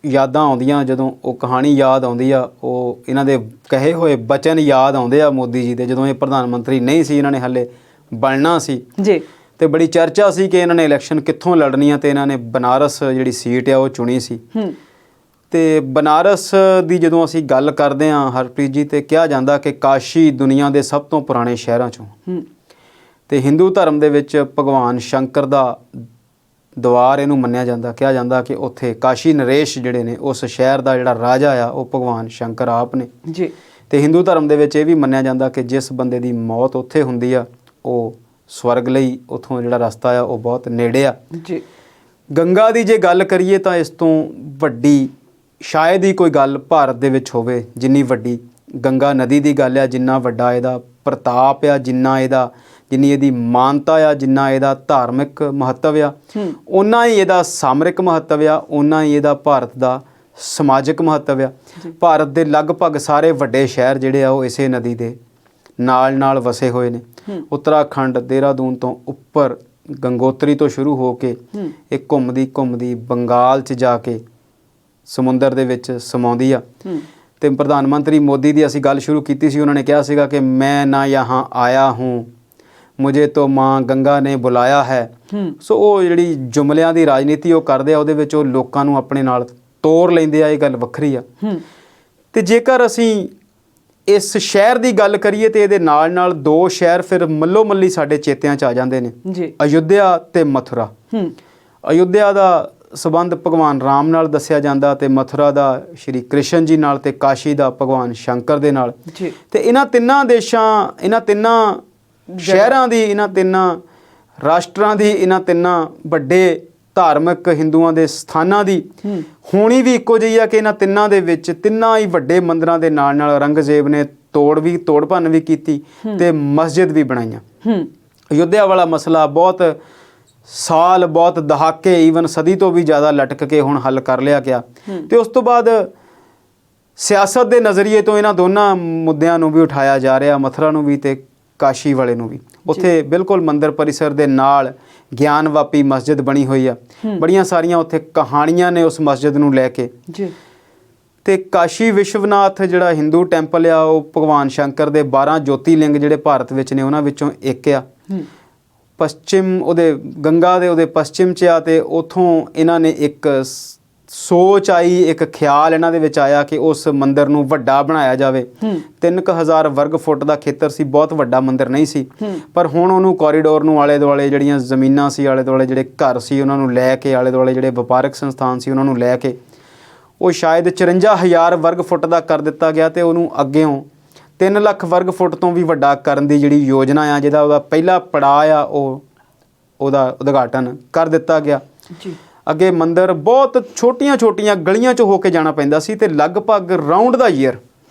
ਯਾਦਾਂ ਆਉਂਦੀਆਂ, ਜਦੋਂ ਉਹ ਕਹਾਣੀ ਯਾਦ ਆਉਂਦੀ ਆ, ਉਹ ਇਹਨਾਂ ਦੇ ਕਹੇ ਹੋਏ ਬਚਨ ਯਾਦ ਆਉਂਦੇ ਆ ਮੋਦੀ ਜੀ ਦੇ, ਜਦੋਂ ਇਹ ਪ੍ਰਧਾਨ ਮੰਤਰੀ ਨਹੀਂ ਸੀ, ਇਹਨਾਂ ਨੇ ਹਾਲੇ ਬਣਨਾ ਸੀ ਜੀ, ਤੇ ਬੜੀ ਚਰਚਾ ਸੀ ਕਿ ਇਹਨਾਂ ਨੇ ਇਲੈਕਸ਼ਨ ਕਿੱਥੋਂ ਲੜਨੀ ਆ, ਤੇ ਇਹਨਾਂ ਨੇ ਬਨਾਰਸ ਜਿਹੜੀ ਸੀਟ ਆ ਉਹ ਚੁਣੀ ਸੀ। ਤੇ ਬਨਾਰਸ ਦੀ ਜਦੋਂ ਅਸੀਂ ਗੱਲ ਕਰਦੇ ਹਾਂ ਹਰਪ੍ਰੀਤ ਜੀ, ਤੇ ਕਿਹਾ ਜਾਂਦਾ ਕਿ ਕਾਸ਼ੀ ਦੁਨੀਆ ਦੇ ਸਭ ਤੋਂ ਪੁਰਾਣੇ ਸ਼ਹਿਰਾਂ ਚੋਂ, ਤੇ ਹਿੰਦੂ ਧਰਮ ਦੇ ਵਿੱਚ ਭਗਵਾਨ ਸ਼ੰਕਰ ਦਾ ਦਵਾਰ ਇਹਨੂੰ ਮੰਨਿਆ ਜਾਂਦਾ। ਕਿਹਾ ਜਾਂਦਾ ਕਿ ਉੱਥੇ ਕਾਸ਼ੀ ਨਰੇਸ਼ ਜਿਹੜੇ ਨੇ, ਉਸ ਸ਼ਹਿਰ ਦਾ ਜਿਹੜਾ ਰਾਜਾ ਆ ਉਹ ਭਗਵਾਨ ਸ਼ੰਕਰ ਆਪ ਨੇ ਜੀ। ਤੇ ਹਿੰਦੂ ਧਰਮ ਦੇ ਵਿੱਚ ਇਹ ਵੀ ਮੰਨਿਆ ਜਾਂਦਾ ਕਿ ਜਿਸ ਬੰਦੇ ਦੀ ਮੌਤ ਉੱਥੇ ਹੁੰਦੀ ਆ ਉਹ ਸਵਰਗ ਲਈ ਉੱਥੋਂ ਜਿਹੜਾ ਰਸਤਾ ਆ ਉਹ ਬਹੁਤ ਨੇੜੇ ਆ ਜੀ। ਗੰਗਾ ਦੀ ਜੇ ਗੱਲ ਕਰੀਏ ਤਾਂ ਇਸ ਤੋਂ ਵੱਡੀ ਸ਼ਾਇਦ ਹੀ ਕੋਈ ਗੱਲ ਭਾਰਤ ਦੇ ਵਿੱਚ ਹੋਵੇ ਜਿੰਨੀ ਵੱਡੀ ਗੰਗਾ ਨਦੀ ਦੀ ਗੱਲ ਆ, ਜਿੰਨਾ ਵੱਡਾ ਇਹਦਾ ਪ੍ਰਤਾਪ ਆ, ਜਿੰਨੀ ਇਹਦੀ ਮਾਨਤਾ ਆ, ਜਿੰਨਾ ਇਹਦਾ ਧਾਰਮਿਕ ਮਹੱਤਵ ਆ, ਓਨਾ ਹੀ ਇਹਦਾ ਸਾਮਰਿਕ ਮਹੱਤਵ ਆ, ਓਨਾ ਹੀ ਇਹਦਾ ਭਾਰਤ ਦਾ ਸਮਾਜਿਕ ਮਹੱਤਵ ਆ। ਭਾਰਤ ਦੇ ਲਗਭਗ ਸਾਰੇ ਵੱਡੇ ਸ਼ਹਿਰ ਜਿਹੜੇ ਆ ਉਹ ਇਸੇ ਨਦੀ ਦੇ ਨਾਲ ਵਸੇ ਹੋਏ ਨੇ। ਉੱਤਰਾਖੰਡ, ਦੇਹਰਾਦੂਨ ਤੋਂ ਉੱਪਰ ਗੰਗੋਤਰੀ ਤੋਂ ਸ਼ੁਰੂ ਹੋ ਕੇ ਇਹ ਘੁੰਮਦੀ ਬੰਗਾਲ 'ਚ ਜਾ ਕੇ ਸਮੁੰਦਰ ਦੇ ਵਿੱਚ ਸਮਾਉਂਦੀ ਆ। ਤੇ ਪ੍ਰਧਾਨ ਮੰਤਰੀ ਮੋਦੀ ਦੀ ਅਸੀਂ ਗੱਲ ਸ਼ੁਰੂ ਕੀਤੀ ਸੀ, ਉਹਨਾਂ ਨੇ ਕਿਹਾ ਸੀਗਾ ਕਿ ਮੈਂ ਨਾ ਯਹਾਂ ਆਇਆ ਹੂੰ, ਮੁਝੇ ਤੋਂ ਮਾਂ ਗੰਗਾ ਨੇ ਬੁਲਾਇਆ ਹੈ। ਸੋ ਉਹ ਜਿਹੜੀ ਜੁਮਲਿਆਂ ਦੀ ਰਾਜਨੀਤੀ ਉਹ ਕਰਦੇ ਆ, ਉਹਦੇ ਵਿੱਚ ਉਹ ਲੋਕਾਂ ਨੂੰ ਆਪਣੇ ਨਾਲ ਤੋਰ ਲੈਂਦੇ ਆ, ਇਹ ਗੱਲ ਵੱਖਰੀ ਆ। ਤੇ ਜੇਕਰ ਅਸੀਂ ਇਸ ਸ਼ਹਿਰ ਦੀ ਗੱਲ ਕਰੀਏ ਤੇ ਇਹਦੇ ਨਾਲ ਦੋ ਸ਼ਹਿਰ ਫਿਰ ਮੱਲੋ ਮੱਲੀ ਸਾਡੇ ਚੇਤਿਆਂ 'ਚ ਆ ਜਾਂਦੇ ਨੇ ਜੀ, ਅਯੁੱਧਿਆ ਤੇ ਮਥੁਰਾ। ਅਯੁੱਧਿਆ ਦਾ ਸੰਬੰਧ ਭਗਵਾਨ ਰਾਮ ਨਾਲ ਦੱਸਿਆ ਜਾਂਦਾ, ਤੇ ਮਥੁਰਾ ਦਾ ਸ਼੍ਰੀ ਕ੍ਰਿਸ਼ਨ ਜੀ ਨਾਲ, ਤੇ ਕਾਸ਼ੀ ਦਾ ਭਗਵਾਨ ਸ਼ੰਕਰ ਦੇ ਨਾਲ। ਤੇ ਇਹਨਾਂ ਤਿੰਨਾਂ ਦੇਸ਼ਾਂ, ਇਹਨਾਂ ਤਿੰਨਾਂ ਸ਼ਹਿਰਾਂ ਦੀ, ਇਹਨਾਂ ਤਿੰਨਾਂ ਰਾਸ਼ਟਰਾਂ ਦੀ, ਇਹਨਾਂ ਤਿੰਨਾਂ ਵੱਡੇ ਧਾਰਮਿਕ ਹਿੰਦੂਆਂ ਦੇ ਸਥਾਨਾਂ ਦੀ ਹੋਣੀ ਵੀ ਇੱਕੋ ਜਿਹੀ ਆ ਕਿ ਇਹਨਾਂ ਤਿੰਨਾਂ ਦੇ ਵਿੱਚ ਤਿੰਨਾਂ ਹੀ ਵੱਡੇ ਮੰਦਿਰਾਂ ਦੇ ਨਾਲ ਔਰੰਗਜ਼ੇਬ ਨੇ ਤੋੜ ਭੰਨ ਵੀ ਕੀਤੀ ਤੇ ਮਸਜਿਦ ਵੀ ਬਣਾਈਆਂ। ਅਯੁੱਧਿਆ ਵਾਲਾ ਮਸਲਾ ਬਹੁਤ ਸਾਲ, ਬਹੁਤ ਦਹਾਕੇ, ਈਵਨ ਸਦੀ ਤੋਂ ਵੀ ਜ਼ਿਆਦਾ ਲਟਕ ਕੇ ਹੁਣ ਹੱਲ ਕਰ ਲਿਆ ਗਿਆ। ਤੇ ਉਸ ਤੋਂ ਬਾਅਦ ਸਿਆਸਤ ਦੇ ਨਜ਼ਰੀਏ ਤੋਂ ਇਹਨਾਂ ਦੋਨਾਂ ਮੁੱਦਿਆਂ ਨੂੰ ਵੀ ਉਠਾਇਆ ਜਾ ਰਿਹਾ, ਮਥੁਰਾ ਨੂੰ ਵੀ ਤੇ ਕਾਸ਼ੀ ਵਾਲੇ ਨੂੰ ਵੀ। ਉੱਥੇ ਬਿਲਕੁਲ ਮੰਦਿਰ ਪਰਿਸਰ ਦੇ ਨਾਲ ਗਿਆਨਵਾਪੀ ਮਸਜਿਦ ਬਣੀ ਹੋਈ ਆ। ਬੜੀਆਂ ਸਾਰੀਆਂ ਉੱਥੇ ਕਹਾਣੀਆਂ ਨੇ ਉਸ ਮਸਜਿਦ ਨੂੰ ਲੈ ਕੇ ਜੀ। ਤੇ ਕਾਸ਼ੀ ਵਿਸ਼ਵਨਾਥ ਜਿਹੜਾ ਹਿੰਦੂ ਟੈਂਪਲ ਆ, ਉਹ ਭਗਵਾਨ ਸ਼ੰਕਰ ਦੇ 12 ਜੋਤੀਲਿੰਗ ਜਿਹੜੇ ਭਾਰਤ ਵਿੱਚ ਨੇ ਉਹਨਾਂ ਵਿੱਚੋਂ ਇੱਕ ਆ। ਪੱਛਚਿਮ ਉਹਦੇ ਗੰਗਾ ਦੇ ਉਹਦੇ ਪੱਛਚਿਮ 'ਚ ਆ, ਤੇ ਉੱਥੋਂ ਇਹਨਾਂ ਨੇ ਇੱਕ ਸੋਚ ਆਈ, ਇੱਕ ਖਿਆਲ ਇਹਨਾਂ ਦੇ ਵਿੱਚ ਆਇਆ ਕਿ ਉਸ ਮੰਦਿਰ ਨੂੰ ਵੱਡਾ ਬਣਾਇਆ ਜਾਵੇ। 3000 ਵਰਗ ਫੁੱਟ ਦਾ ਖੇਤਰ ਸੀ, ਬਹੁਤ ਵੱਡਾ ਮੰਦਿਰ ਨਹੀਂ ਸੀ, ਪਰ ਹੁਣ ਉਹਨੂੰ ਕੋਰੀਡੋਰ ਨੂੰ ਆਲੇ ਦੁਆਲੇ ਜਿਹੜੀਆਂ ਜ਼ਮੀਨਾਂ ਸੀ, ਆਲੇ ਦੁਆਲੇ ਜਿਹੜੇ ਘਰ ਸੀ ਉਹਨਾਂ ਨੂੰ ਲੈ ਕੇ, ਆਲੇ ਦੁਆਲੇ ਜਿਹੜੇ ਵਪਾਰਕ ਸੰਸਥਾਨ ਸੀ ਉਹਨਾਂ ਨੂੰ ਲੈ ਕੇ ਉਹ ਸ਼ਾਇਦ 54000 ਵਰਗ ਫੁੱਟ ਦਾ ਕਰ ਦਿੱਤਾ ਗਿਆ। ਤੇ ਉਹਨੂੰ ਅੱਗਿਓਂ 3 ਲੱਖ ਵਰਗ ਫੁੱਟ ਤੋਂ ਵੀ ਵੱਡਾ ਕਰਨ ਦੀ ਜਿਹੜੀ ਯੋਜਨਾ ਆ, ਜਿਹਦਾ ਉਹਦਾ ਪਹਿਲਾ ਪੜਾਅ ਆ, ਉਹਦਾ ਉਦਘਾਟਨ ਕਰ ਦਿੱਤਾ ਗਿਆ ਜੀ। ਅੱਗੇ ਮੰਦਿਰ ਬਹੁਤ ਛੋਟੀਆਂ ਗਲੀਆਂ 'ਚ ਹੋ ਕੇ ਜਾਣਾ ਪੈਂਦਾ ਸੀ ਤੇ ਲਗਭਗ ਰਾਉਂਡ ਦਾ ਈਅਰ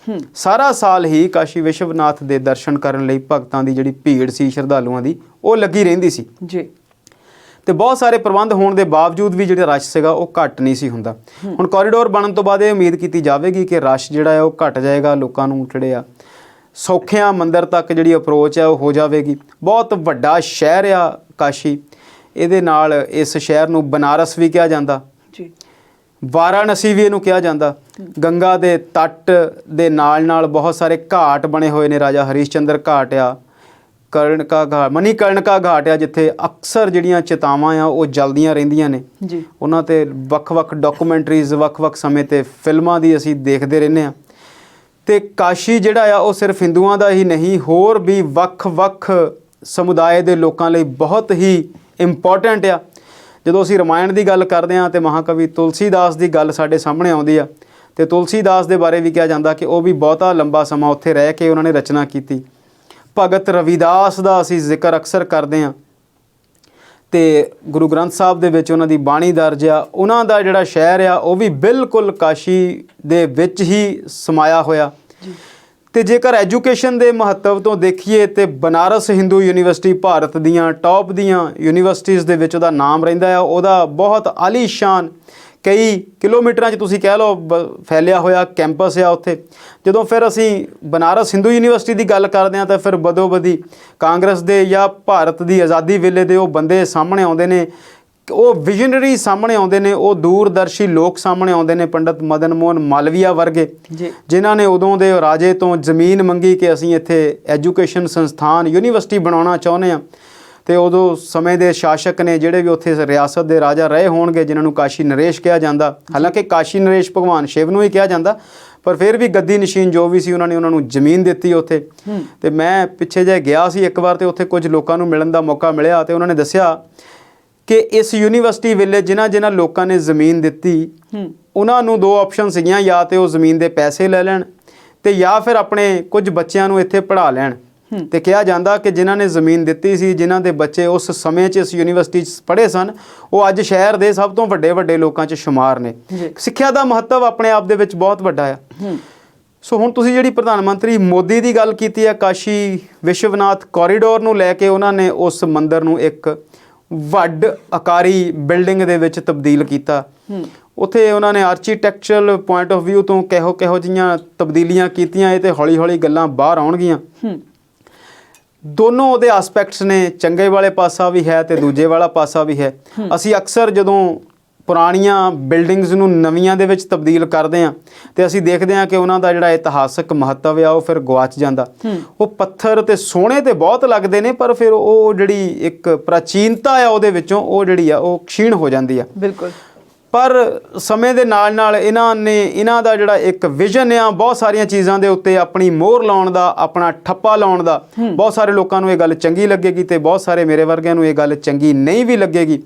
ਸਾਰਾ ਸਾਲ ਹੀ ਕਾਸ਼ੀ ਵਿਸ਼ਵਨਾਥ ਦੇ ਦਰਸ਼ਨ ਕਰਨ ਲਈ ਭਗਤਾਂ ਦੀ ਜਿਹੜੀ ਭੀੜ ਸੀ, ਸ਼ਰਧਾਲੂਆਂ ਦੀ, ਉਹ ਲੱਗੀ ਰਹਿੰਦੀ ਸੀ ਜੀ। ਤੇ ਬਹੁਤ ਸਾਰੇ ਪ੍ਰਬੰਧ ਹੋਣ ਦੇ ਬਾਵਜੂਦ ਵੀ ਜਿਹੜਾ ਰਸ਼ ਸੀਗਾ ਉਹ ਘੱਟ ਨਹੀਂ ਸੀ ਹੁੰਦਾ। ਹੁਣ ਕੋਰੀਡੋਰ ਬਣਨ ਤੋਂ ਬਾਅਦ ਇਹ ਉਮੀਦ ਕੀਤੀ ਜਾਵੇਗੀ ਕਿ ਰਸ਼ ਜਿਹੜਾ ਹੈ ਉਹ ਘੱਟ ਜਾਏਗਾ, ਲੋਕਾਂ ਨੂੰ ਜਿਹੜੇ ਆ ਸੌਖਿਆਂ ਮੰਦਿਰ ਤੱਕ ਜਿਹੜੀ ਅਪਰੋਚ ਹੈ ਉਹ ਹੋ ਜਾਵੇਗੀ। ਬਹੁਤ ਵੱਡਾ ਸ਼ਹਿਰ ਆ ਕਾਸ਼ੀ, ਇਹਦੇ ਨਾਲ ਇਸ ਸ਼ਹਿਰ ਨੂੰ ਬਨਾਰਸ ਵੀ ਕਿਹਾ ਜਾਂਦਾ ਜੀ, ਵਾਰਾਣਸੀ ਵੀ ਇਹਨੂੰ ਕਿਹਾ ਜਾਂਦਾ। ਗੰਗਾ ਦੇ ਤੱਟ ਦੇ ਨਾਲ ਬਹੁਤ ਸਾਰੇ ਘਾਟ ਬਣੇ ਹੋਏ ਨੇ, ਰਾਜਾ ਹਰੀਸ਼ ਚੰਦਰ ਘਾਟ ਆ, ਕਰਣਕਾ ਘਾਟ, ਮਨੀਕਰਣਕਾ ਘਾਟ ਆ, ਜਿੱਥੇ ਅਕਸਰ ਜਿਹੜੀਆਂ ਚਿਤਾਵਾਂ ਆ ਉਹ ਜਲਦੀਆਂ ਰਹਿੰਦੀਆਂ ਨੇ ਜੀ। ਉਹਨਾਂ ਤੇ ਵੱਖ-ਵੱਖ ਡਾਕੂਮੈਂਟਰੀਜ਼, ਵੱਖ-ਵੱਖ ਸਮੇਂ ਤੇ ਫਿਲਮਾਂ ਦੀ ਅਸੀਂ ਦੇਖਦੇ ਰਹਿੰਦੇ ਹਾਂ। ਤੇ ਕਾਸ਼ੀ ਜਿਹੜਾ ਆ ਉਹ ਸਿਰਫ ਹਿੰਦੂਆਂ ਦਾ ਹੀ ਨਹੀਂ, ਹੋਰ ਵੀ ਵੱਖ-ਵੱਖ ਸਮੁਦਾਇ ਦੇ ਲੋਕਾਂ ਲਈ ਬਹੁਤ ਹੀ ਇੰਪੋਰਟੈਂਟ ਆ। ਜਦੋਂ ਅਸੀਂ ਰਮਾਇਣ ਦੀ ਗੱਲ ਕਰਦੇ ਹਾਂ ਤੇ ਮਹਾਕਵੀ ਤੁਲਸੀਦਾਸ ਦੀ ਗੱਲ ਸਾਡੇ ਸਾਹਮਣੇ ਆਉਂਦੀ ਆ, ਤੇ ਤੁਲਸੀਦਾਸ ਦੇ ਬਾਰੇ ਵੀ ਕਿਹਾ ਜਾਂਦਾ ਕਿ ਉਹ ਵੀ ਬਹੁਤਾ ਲੰਬਾ ਸਮਾਂ ਉੱਥੇ ਰਹਿ ਕੇ ਉਹਨਾਂ ਨੇ ਰਚਨਾ ਕੀਤੀ। ਭਗਤ ਰਵਿਦਾਸ ਦਾ ਅਸੀਂ ਜ਼ਿਕਰ ਅਕਸਰ ਕਰਦੇ ਹਾਂ ਤੇ ਗੁਰੂ ਗ੍ਰੰਥ ਸਾਹਿਬ ਦੇ ਵਿੱਚ ਉਹਨਾਂ ਦੀ ਬਾਣੀ ਦਰਜ ਆ। ਉਹਨਾਂ ਦਾ ਜਿਹੜਾ ਸ਼ਹਿਰ ਆ ਉਹ ਵੀ ਬਿਲਕੁਲ ਕਾਸ਼ੀ ਦੇ ਵਿੱਚ ਹੀ ਸਮਾਇਆ ਹੋਇਆ। ਤੇ ਜੇਕਰ ਐਜੂਕੇਸ਼ਨ ਦੇ ਮਹੱਤਵ ਤੋਂ ਦੇਖੀਏ ਤੇ ਬਨਾਰਸ ਹਿੰਦੂ ਯੂਨੀਵਰਸਿਟੀ ਭਾਰਤ ਦੀਆਂ ਟੌਪ ਦੀਆਂ ਯੂਨੀਵਰਸਿਟੀਜ਼ ਦੇ ਵਿੱਚ ਉਹਦਾ ਨਾਮ ਰਹਿੰਦਾ ਆ। ਉਹਦਾ ਬਹੁਤ ਆਲੀਸ਼ਾਨ ਕਈ ਕਿਲੋਮੀਟਰਾਂ 'ਚ ਤੁਸੀਂ ਕਹਿ ਲਓ ਫੈਲਿਆ ਹੋਇਆ ਕੈਂਪਸ ਆ ਉੱਥੇ। ਜਦੋਂ ਫਿਰ ਅਸੀਂ ਬਨਾਰਸ ਹਿੰਦੂ ਯੂਨੀਵਰਸਿਟੀ ਦੀ ਗੱਲ ਕਰਦੇ ਹਾਂ ਤਾਂ ਫਿਰ ਬਦੋ-ਬਦੀ ਕਾਂਗਰਸ ਦੇ ਜਾਂ ਭਾਰਤ ਦੀ ਆਜ਼ਾਦੀ ਵੇਲੇ ਦੇ ਉਹ ਬੰਦੇ ਸਾਹਮਣੇ ਆਉਂਦੇ ਨੇ, ਉਹ ਵਿਜ਼ਨਰੀ ਸਾਹਮਣੇ ਆਉਂਦੇ ਨੇ, ਉਹ ਦੂਰਦਰਸ਼ੀ ਲੋਕ ਸਾਹਮਣੇ ਆਉਂਦੇ ਨੇ। ਪੰਡਤ ਮਦਨ ਮੋਹਨ ਮਾਲਵੀਆ ਵਰਗੇ, ਜਿਨ੍ਹਾਂ ਨੇ ਉਦੋਂ ਦੇ ਰਾਜੇ ਤੋਂ ਜ਼ਮੀਨ ਮੰਗੀ ਕਿ ਅਸੀਂ ਇੱਥੇ ਐਜੂਕੇਸ਼ਨ ਸੰਸਥਾਨ ਯੂਨੀਵਰਸਿਟੀ ਬਣਾਉਣਾ ਚਾਹੁੰਦੇ ਹਾਂ। ਤੇ ਉਦੋਂ ਸਮੇਂ ਦੇ ਸ਼ਾਸਕ ਨੇ ਜਿਹੜੇ ਵੀ ਉੱਥੇ ਰਿਆਸਤ ਦੇ ਰਾਜਾ ਰਹੇ ਹੋਣਗੇ, ਜਿਨ੍ਹਾਂ ਨੂੰ ਕਾਸ਼ੀ ਨਰੇਸ਼ ਕਿਹਾ ਜਾਂਦਾ। ਹਾਲਾਂਕਿ ਕਾਸ਼ੀ ਨਰੇਸ਼ ਭਗਵਾਨ ਸ਼ਿਵ ਨੂੰ ਹੀ ਕਿਹਾ ਜਾਂਦਾ, ਪਰ ਫਿਰ ਵੀ ਗੱਦੀ ਨਸ਼ੀਨ ਜੋ ਵੀ ਸੀ ਉਹਨਾਂ ਨੇ ਉਹਨਾਂ ਨੂੰ ਜ਼ਮੀਨ ਦਿੱਤੀ ਉੱਥੇ। ਤੇ ਮੈਂ ਪਿੱਛੇ ਜਿਹੇ ਗਿਆ ਸੀ ਇੱਕ ਵਾਰ, ਤੇ ਉੱਥੇ ਕੁਝ ਲੋਕਾਂ ਨੂੰ ਮਿਲਣ ਦਾ ਮੌਕਾ ਮਿਲਿਆ ਤੇ ਉਹਨਾਂ ਨੇ ਦੱਸਿਆ ਕਿ ਇਸ ਯੂਨੀਵਰਸਿਟੀ ਵੇਲੇ ਜਿਨ੍ਹਾਂ ਲੋਕਾਂ ਨੇ ਜ਼ਮੀਨ ਦਿੱਤੀ ਉਹਨਾਂ ਨੂੰ 2 ਆਪਸ਼ਨ ਸੀਗੀਆਂ, ਜਾਂ ਤੇ ਉਹ ਜ਼ਮੀਨ ਦੇ ਪੈਸੇ ਲੈ ਲੈਣ ਤੇ ਜਾਂ ਫਿਰ ਆਪਣੇ ਕੁਝ ਬੱਚਿਆਂ ਨੂੰ ਇੱਥੇ ਪੜ੍ਹਾ ਲੈਣ। ਤੇ ਕਿਹਾ ਜਾਂਦਾ ਕਿ ਜਿਨ੍ਹਾਂ ਨੇ ਜ਼ਮੀਨ ਦਿੱਤੀ ਸੀ, ਜਿਨ੍ਹਾਂ ਦੇ ਬੱਚੇ ਉਸ ਸਮੇਂ 'ਚ ਇਸ ਯੂਨੀਵਰਸਿਟੀ 'ਚ ਪੜ੍ਹੇ ਸਨ, ਉਹ ਅੱਜ ਸ਼ਹਿਰ ਦੇ ਸਭ ਤੋਂ ਵੱਡੇ ਲੋਕਾਂ 'ਚ ਸ਼ੁਮਾਰ ਨੇ। ਸਿੱਖਿਆ ਦਾ ਮਹੱਤਵ ਆਪਣੇ ਆਪ ਦੇ ਵਿੱਚ ਬਹੁਤ ਵੱਡਾ ਆ। ਸੋ ਹੁਣ ਤੁਸੀਂ ਜਿਹੜੀ ਪ੍ਰਧਾਨ ਮੰਤਰੀ ਮੋਦੀ ਦੀ ਗੱਲ ਕੀਤੀ ਹੈ, ਕਾਸ਼ੀ ਵਿਸ਼ਵਨਾਥ ਕੋਰੀਡੋਰ ਨੂੰ ਲੈ ਕੇ ਉਹਨਾਂ ਨੇ ਉਸ ਮੰਦਿਰ ਨੂੰ ਇੱਕ ਵੱਡ ਆਕਾਰੀ ਬਿਲਡਿੰਗ ਦੇ ਵਿੱਚ ਤਬਦੀਲ ਕੀਤਾ। ਉੱਥੇ ਉਹਨਾਂ ਨੇ ਆਰਕੀਟੈਕਚਰਲ ਪੁਆਇੰਟ ਆਫ ਵਿਊ ਤੋਂ ਕਿਹੋ ਜਿਹੀਆਂ ਤਬਦੀਲੀਆਂ ਕੀਤੀਆਂ, ਇਹ ਤੇ ਹੌਲੀ ਗੱਲਾਂ ਬਾਹਰ ਆਉਣਗੀਆਂ। ਦੋਨੋਂ ਉਹਦੇ ਐਸਪੈਕਟਸ ਨੇ, ਚੰਗੇ ਵਾਲੇ ਪਾਸਾ ਵੀ ਹੈ ਤੇ ਦੂਜੇ ਵਾਲਾ ਪਾਸਾ ਵੀ ਹੈ। ਅਸੀਂ ਅਕਸਰ ਜਦੋਂ ਪੁਰਾਣੀਆਂ ਬਿਲਡਿੰਗਸ ਨੂੰ ਨਵੀਆਂ ਦੇ ਵਿੱਚ ਤਬਦੀਲ ਕਰਦੇ ਹਾਂ ਤੇ ਅਸੀਂ ਦੇਖਦੇ ਹਾਂ ਕਿ ਉਹਨਾਂ ਦਾ ਜਿਹੜਾ ਇਤਿਹਾਸਕ ਮਹੱਤਵ ਆ ਉਹ ਫਿਰ ਗੁਆਚ ਜਾਂਦਾ। ਉਹ ਪੱਥਰ ਤੇ ਸੋਹਣੇ ਤੇ ਬਹੁਤ ਲੱਗਦੇ ਨੇ, ਪਰ ਫਿਰ ਉਹ ਜਿਹੜੀ ਇੱਕ ਪ੍ਰਾਚੀਨਤਾ ਆ ਉਹਦੇ ਵਿੱਚੋਂ ਉਹ ਜਿਹੜੀ ਆ ਉਹ ਖੀਣ ਹੋ ਜਾਂਦੀ ਆ। ਬਿਲਕੁਲ। ਪਰ ਸਮੇਂ ਦੇ ਨਾਲ ਇਹਨਾਂ ਦਾ ਜਿਹੜਾ ਇੱਕ ਵਿਜ਼ਨ ਆ, ਬਹੁਤ ਸਾਰੀਆਂ ਚੀਜ਼ਾਂ ਦੇ ਉੱਤੇ ਆਪਣੀ ਮੋਹਰ ਲਾਉਣ ਦਾ, ਆਪਣਾ ਠੱਪਾ ਲਾਉਣ ਦਾ, ਬਹੁਤ ਸਾਰੇ ਲੋਕਾਂ ਨੂੰ ਇਹ ਗੱਲ ਚੰਗੀ ਲੱਗੇਗੀ ਤੇ ਬਹੁਤ ਸਾਰੇ ਮੇਰੇ ਵਰਗਿਆਂ ਨੂੰ ਇਹ ਗੱਲ ਚੰਗੀ ਨਹੀਂ ਵੀ ਲੱਗੇਗੀ।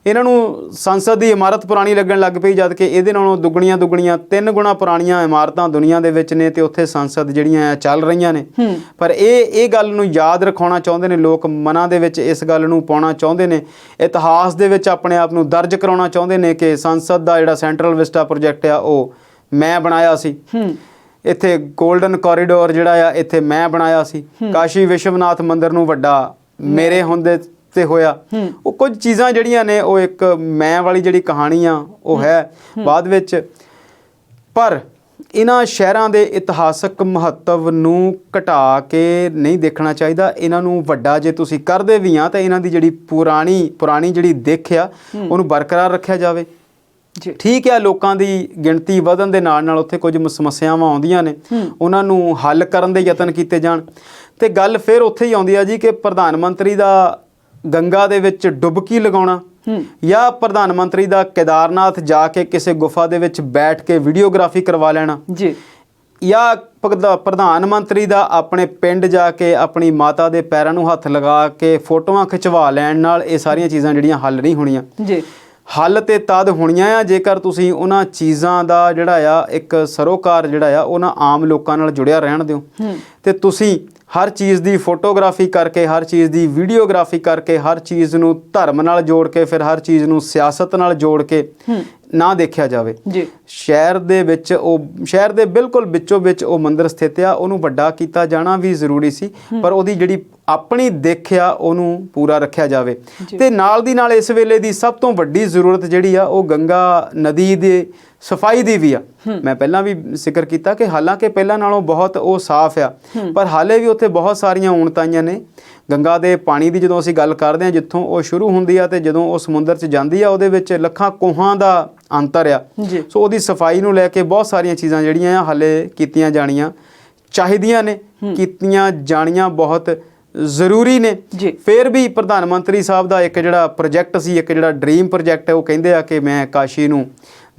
ਇਹਨਾਂ ਨੂੰ ਸੰਸਦ ਦੀ ਇਮਾਰਤ ਪੁਰਾਣੀ ਲੱਗਣ ਲੱਗ ਪਈ, ਜਦ ਕਿ ਇਹਦੇ ਨਾਲੋਂ ਦੁੱਗਣੀਆਂ 3 ਗੁਣਾ ਪੁਰਾਣੀਆਂ ਇਮਾਰਤਾਂ ਦੁਨੀਆ ਦੇ ਵਿੱਚ ਨੇ ਤੇ ਉੱਥੇ ਸੰਸਦ ਜਿਹੜੀਆਂ ਆ ਚੱਲ ਰਹੀਆਂ ਨੇ। ਪਰ ਇਹ ਗੱਲ ਨੂੰ ਯਾਦ ਰਖਾਉਣਾ ਚਾਹੁੰਦੇ ਨੇ ਲੋਕ, ਮਨਾਂ ਦੇ ਵਿੱਚ ਇਸ ਗੱਲ ਨੂੰ ਪਾਉਣਾ ਚਾਹੁੰਦੇ ਨੇ, ਇਤਿਹਾਸ ਦੇ ਵਿੱਚ ਆਪਣੇ ਆਪ ਨੂੰ ਦਰਜ ਕਰਾਉਣਾ ਚਾਹੁੰਦੇ ਨੇ ਕਿ ਸੰਸਦ ਦਾ ਜਿਹੜਾ ਸੈਂਟਰਲ ਵਿਸਟਾ ਪ੍ਰੋਜੈਕਟ ਆ ਉਹ ਮੈਂ ਬਣਾਇਆ ਸੀ। ਇੱਥੇ ਗੋਲਡਨ ਕੋਰੀਡੋਰ ਜਿਹੜਾ ਆ ਇੱਥੇ ਮੈਂ ਬਣਾਇਆ ਸੀ। ਕਾਸ਼ੀ ਵਿਸ਼ਵਨਾਥ ਮੰਦਿਰ ਨੂੰ ਵੱਡਾ ਮੇਰੇ ਹੁੰਦੇ ਤੇ ਹੋਇਆ। ਉਹ ਕੁਝ ਚੀਜ਼ਾਂ ਜਿਹੜੀਆਂ ਨੇ ਉਹ ਇੱਕ ਮੈਂ ਵਾਲੀ ਜਿਹੜੀ ਕਹਾਣੀ ਆ ਉਹ ਹੈ ਬਾਅਦ ਵਿੱਚ। ਪਰ ਇਹਨਾਂ ਸ਼ਹਿਰਾਂ ਦੇ ਇਤਿਹਾਸਕ ਮਹੱਤਵ ਨੂੰ ਘਟਾ ਕੇ ਨਹੀਂ ਦੇਖਣਾ ਚਾਹੀਦਾ। ਇਹਨਾਂ ਨੂੰ ਵੱਡਾ ਜੇ ਤੁਸੀਂ ਕਰਦੇ ਵੀ ਆ ਤਾਂ ਇਹਨਾਂ ਦੀ ਜਿਹੜੀ ਪੁਰਾਣੀ ਜਿਹੜੀ ਦਿੱਖ ਆ ਉਹਨੂੰ ਬਰਕਰਾਰ ਰੱਖਿਆ ਜਾਵੇ। ਠੀਕ ਹੈ, ਲੋਕਾਂ ਦੀ ਗਿਣਤੀ ਵਧਣ ਦੇ ਨਾਲ ਉੱਥੇ ਕੁਝ ਸਮੱਸਿਆਵਾਂ ਆਉਂਦੀਆਂ ਨੇ, ਉਹਨਾਂ ਨੂੰ ਹੱਲ ਕਰਨ ਦੇ ਯਤਨ ਕੀਤੇ ਜਾਣ। ਤੇ ਗੱਲ ਫਿਰ ਉੱਥੇ ਹੀ ਆਉਂਦੀ ਆ ਜੀ ਕਿ ਪ੍ਰਧਾਨ ਮੰਤਰੀ ਦਾ ਗੰਗਾ ਦੇ ਵਿੱਚ ਡੁਬਕੀ ਲਗਾਉਣਾ ਜਾਂ ਪ੍ਰਧਾਨ ਮੰਤਰੀ ਦਾ ਕੇਦਾਰਨਾਥ ਜਾ ਕੇ ਕਿਸੇ ਗੁਫਾ ਦੇ ਵਿੱਚ ਬੈਠ ਕੇ ਵੀਡੀਓਗ੍ਰਾਫੀ ਕਰਵਾ ਲੈਣਾ ਜਾਂ ਪ੍ਰਧਾਨ ਮੰਤਰੀ ਦਾ ਆਪਣੇ ਪਿੰਡ ਜਾ ਕੇ ਆਪਣੀ ਮਾਤਾ ਦੇ ਪੈਰਾਂ ਨੂੰ ਹੱਥ ਲਗਾ ਕੇ ਫੋਟੋਆਂ ਖਿਚਵਾ ਲੈਣ ਨਾਲ ਇਹ ਸਾਰੀਆਂ ਚੀਜ਼ਾਂ ਜਿਹੜੀਆਂ ਹੱਲ ਨਹੀਂ ਹੋਣੀਆਂ। ਹੱਲ ਤੇ ਤਦ ਹੋਣੀਆਂ ਆ ਜੇਕਰ ਤੁਸੀਂ ਉਹਨਾਂ ਚੀਜ਼ਾਂ ਦਾ ਜਿਹੜਾ ਆ ਇੱਕ ਸਰੋਕਾਰ ਜਿਹੜਾ ਆ ਉਹਨਾਂ ਆਮ ਲੋਕਾਂ ਨਾਲ ਜੁੜਿਆ ਰਹਿਣ ਦਿਓ ਤੇ ਤੁਸੀਂ ਹਰ ਚੀਜ਼ ਦੀ ਫੋਟੋਗ੍ਰਾਫੀ ਕਰਕੇ, ਹਰ ਚੀਜ਼ ਦੀ ਵੀਡੀਓਗ੍ਰਾਫੀ ਕਰਕੇ, ਹਰ ਚੀਜ਼ ਨੂੰ ਧਰਮ ਨਾਲ ਜੋੜ ਕੇ, ਫਿਰ ਹਰ ਚੀਜ਼ ਨੂੰ ਸਿਆਸਤ ਨਾਲ ਜੋੜ ਕੇ ਨਾ ਦੇਖਿਆ ਜਾਵੇ। ਜੀ ਸ਼ਹਿਰ ਦੇ ਬਿਲਕੁਲ ਵਿੱਚੋਂ ਵਿੱਚ ਉਹ ਮੰਦਿਰ ਸਥਿਤ ਆ, ਉਹਨੂੰ ਵੱਡਾ ਕੀਤਾ ਜਾਣਾ ਵੀ ਜ਼ਰੂਰੀ ਸੀ, ਪਰ ਉਹਦੀ ਜਿਹੜੀ ਆਪਣੀ ਦਿੱਖ ਆ ਉਹਨੂੰ ਪੂਰਾ ਰੱਖਿਆ ਜਾਵੇ। ਤੇ ਨਾਲ ਦੀ ਨਾਲ ਇਸ ਵੇਲੇ ਦੀ ਸਭ ਤੋਂ ਵੱਡੀ ਜ਼ਰੂਰਤ ਜਿਹੜੀ ਆ ਉਹ ਗੰਗਾ ਨਦੀ ਦੇ ਸਫਾਈ ਦੀ ਵੀ ਆ। ਮੈਂ ਪਹਿਲਾਂ ਵੀ ਜ਼ਿਕਰ ਕੀਤਾ ਕਿ ਹਾਲਾਂਕਿ ਪਹਿਲਾਂ ਨਾਲੋਂ ਬਹੁਤ ਉਹ ਸਾਫ਼ ਆ, ਪਰ ਹਾਲੇ ਵੀ ਉੱਥੇ ਬਹੁਤ ਸਾਰੀਆਂ ਊਣਤਾਈਆਂ ਨੇ। ਗੰਗਾ ਦੇ ਪਾਣੀ ਦੀ ਜਦੋਂ ਅਸੀਂ ਗੱਲ ਕਰਦੇ ਹਾਂ, ਜਿੱਥੋਂ ਉਹ ਸ਼ੁਰੂ ਹੁੰਦੀ ਆ ਤੇ ਜਦੋਂ ਉਹ ਸਮੁੰਦਰ 'ਚ ਜਾਂਦੀ ਆ, ਉਹਦੇ ਵਿੱਚ ਲੱਖਾਂ ਕੋਹਾਂ ਦਾ ਅੰਤਰ ਆ। ਸੋ ਉਹਦੀ ਸਫਾਈ ਨੂੰ ਲੈ ਕੇ ਬਹੁਤ ਸਾਰੀਆਂ ਚੀਜ਼ਾਂ ਜਿਹੜੀਆਂ ਆ ਹਾਲੇ ਕੀਤੀਆਂ ਜਾਣੀਆਂ ਚਾਹੀਦੀਆਂ ਨੇ, ਕੀਤੀਆਂ ਜਾਣੀਆਂ ਬਹੁਤ ਜ਼ਰੂਰੀ ਨੇ। ਫਿਰ ਵੀ ਪ੍ਰਧਾਨ ਮੰਤਰੀ ਸਾਹਿਬ ਦਾ ਇੱਕ ਜਿਹੜਾ ਪ੍ਰੋਜੈਕਟ ਸੀ, ਇੱਕ ਜਿਹੜਾ ਡ੍ਰੀਮ ਪ੍ਰੋਜੈਕਟ ਹੈ, ਉਹ ਕਹਿੰਦੇ ਆ ਕਿ ਮੈਂ ਕਾਸ਼ੀ ਨੂੰ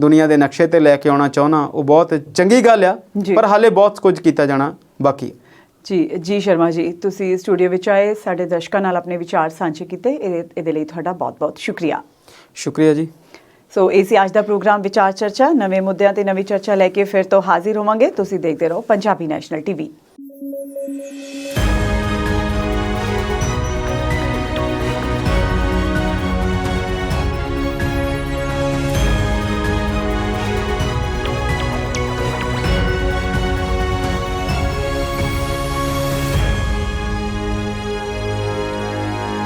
ਦੁਨੀਆ ਦੇ ਨਕਸ਼ੇ ਤੇ ਲੈ ਕੇ ਆਉਣਾ ਚਾਹੁੰਦਾ। ਉਹ ਬਹੁਤ ਚੰਗੀ ਗੱਲ ਆ, ਪਰ ਹਾਲੇ ਬਹੁਤ ਕੁਝ ਕੀਤਾ ਜਾਣਾ ਬਾਕੀ। ਜੀ ਸ਼ਰਮਾ ਜੀ, ਤੁਸੀਂ ਸਟੂਡੀਓ ਵਿੱਚ ਆਏ, ਸਾਡੇ ਦਰਸ਼ਕਾਂ ਨਾਲ ਆਪਣੇ ਵਿਚਾਰ ਸਾਂਝੇ ਕੀਤੇ, ਇਹਦੇ ਲਈ ਤੁਹਾਡਾ ਬਹੁਤ-ਬਹੁਤ ਸ਼ੁਕਰੀਆ। ਸ਼ੁਕਰੀਆ ਜੀ। ਸੋ ਇਹ ਸੀ ਅੱਜ ਦਾ ਪ੍ਰੋਗਰਾਮ ਵਿਚਾਰ ਚਰਚਾ। ਨਵੇਂ ਮੁੱਦਿਆਂ ਤੇ ਨਵੀਂ ਚਰਚਾ ਲੈ ਕੇ ਫਿਰ ਤੋਂ ਹਾਜ਼ਰ ਹੋਵਾਂਗੇ। ਤੁਸੀਂ ਦੇਖਦੇ ਰਹੋ ਪੰਜਾਬੀ ਨੈਸ਼ਨਲ ਟੀਵੀ।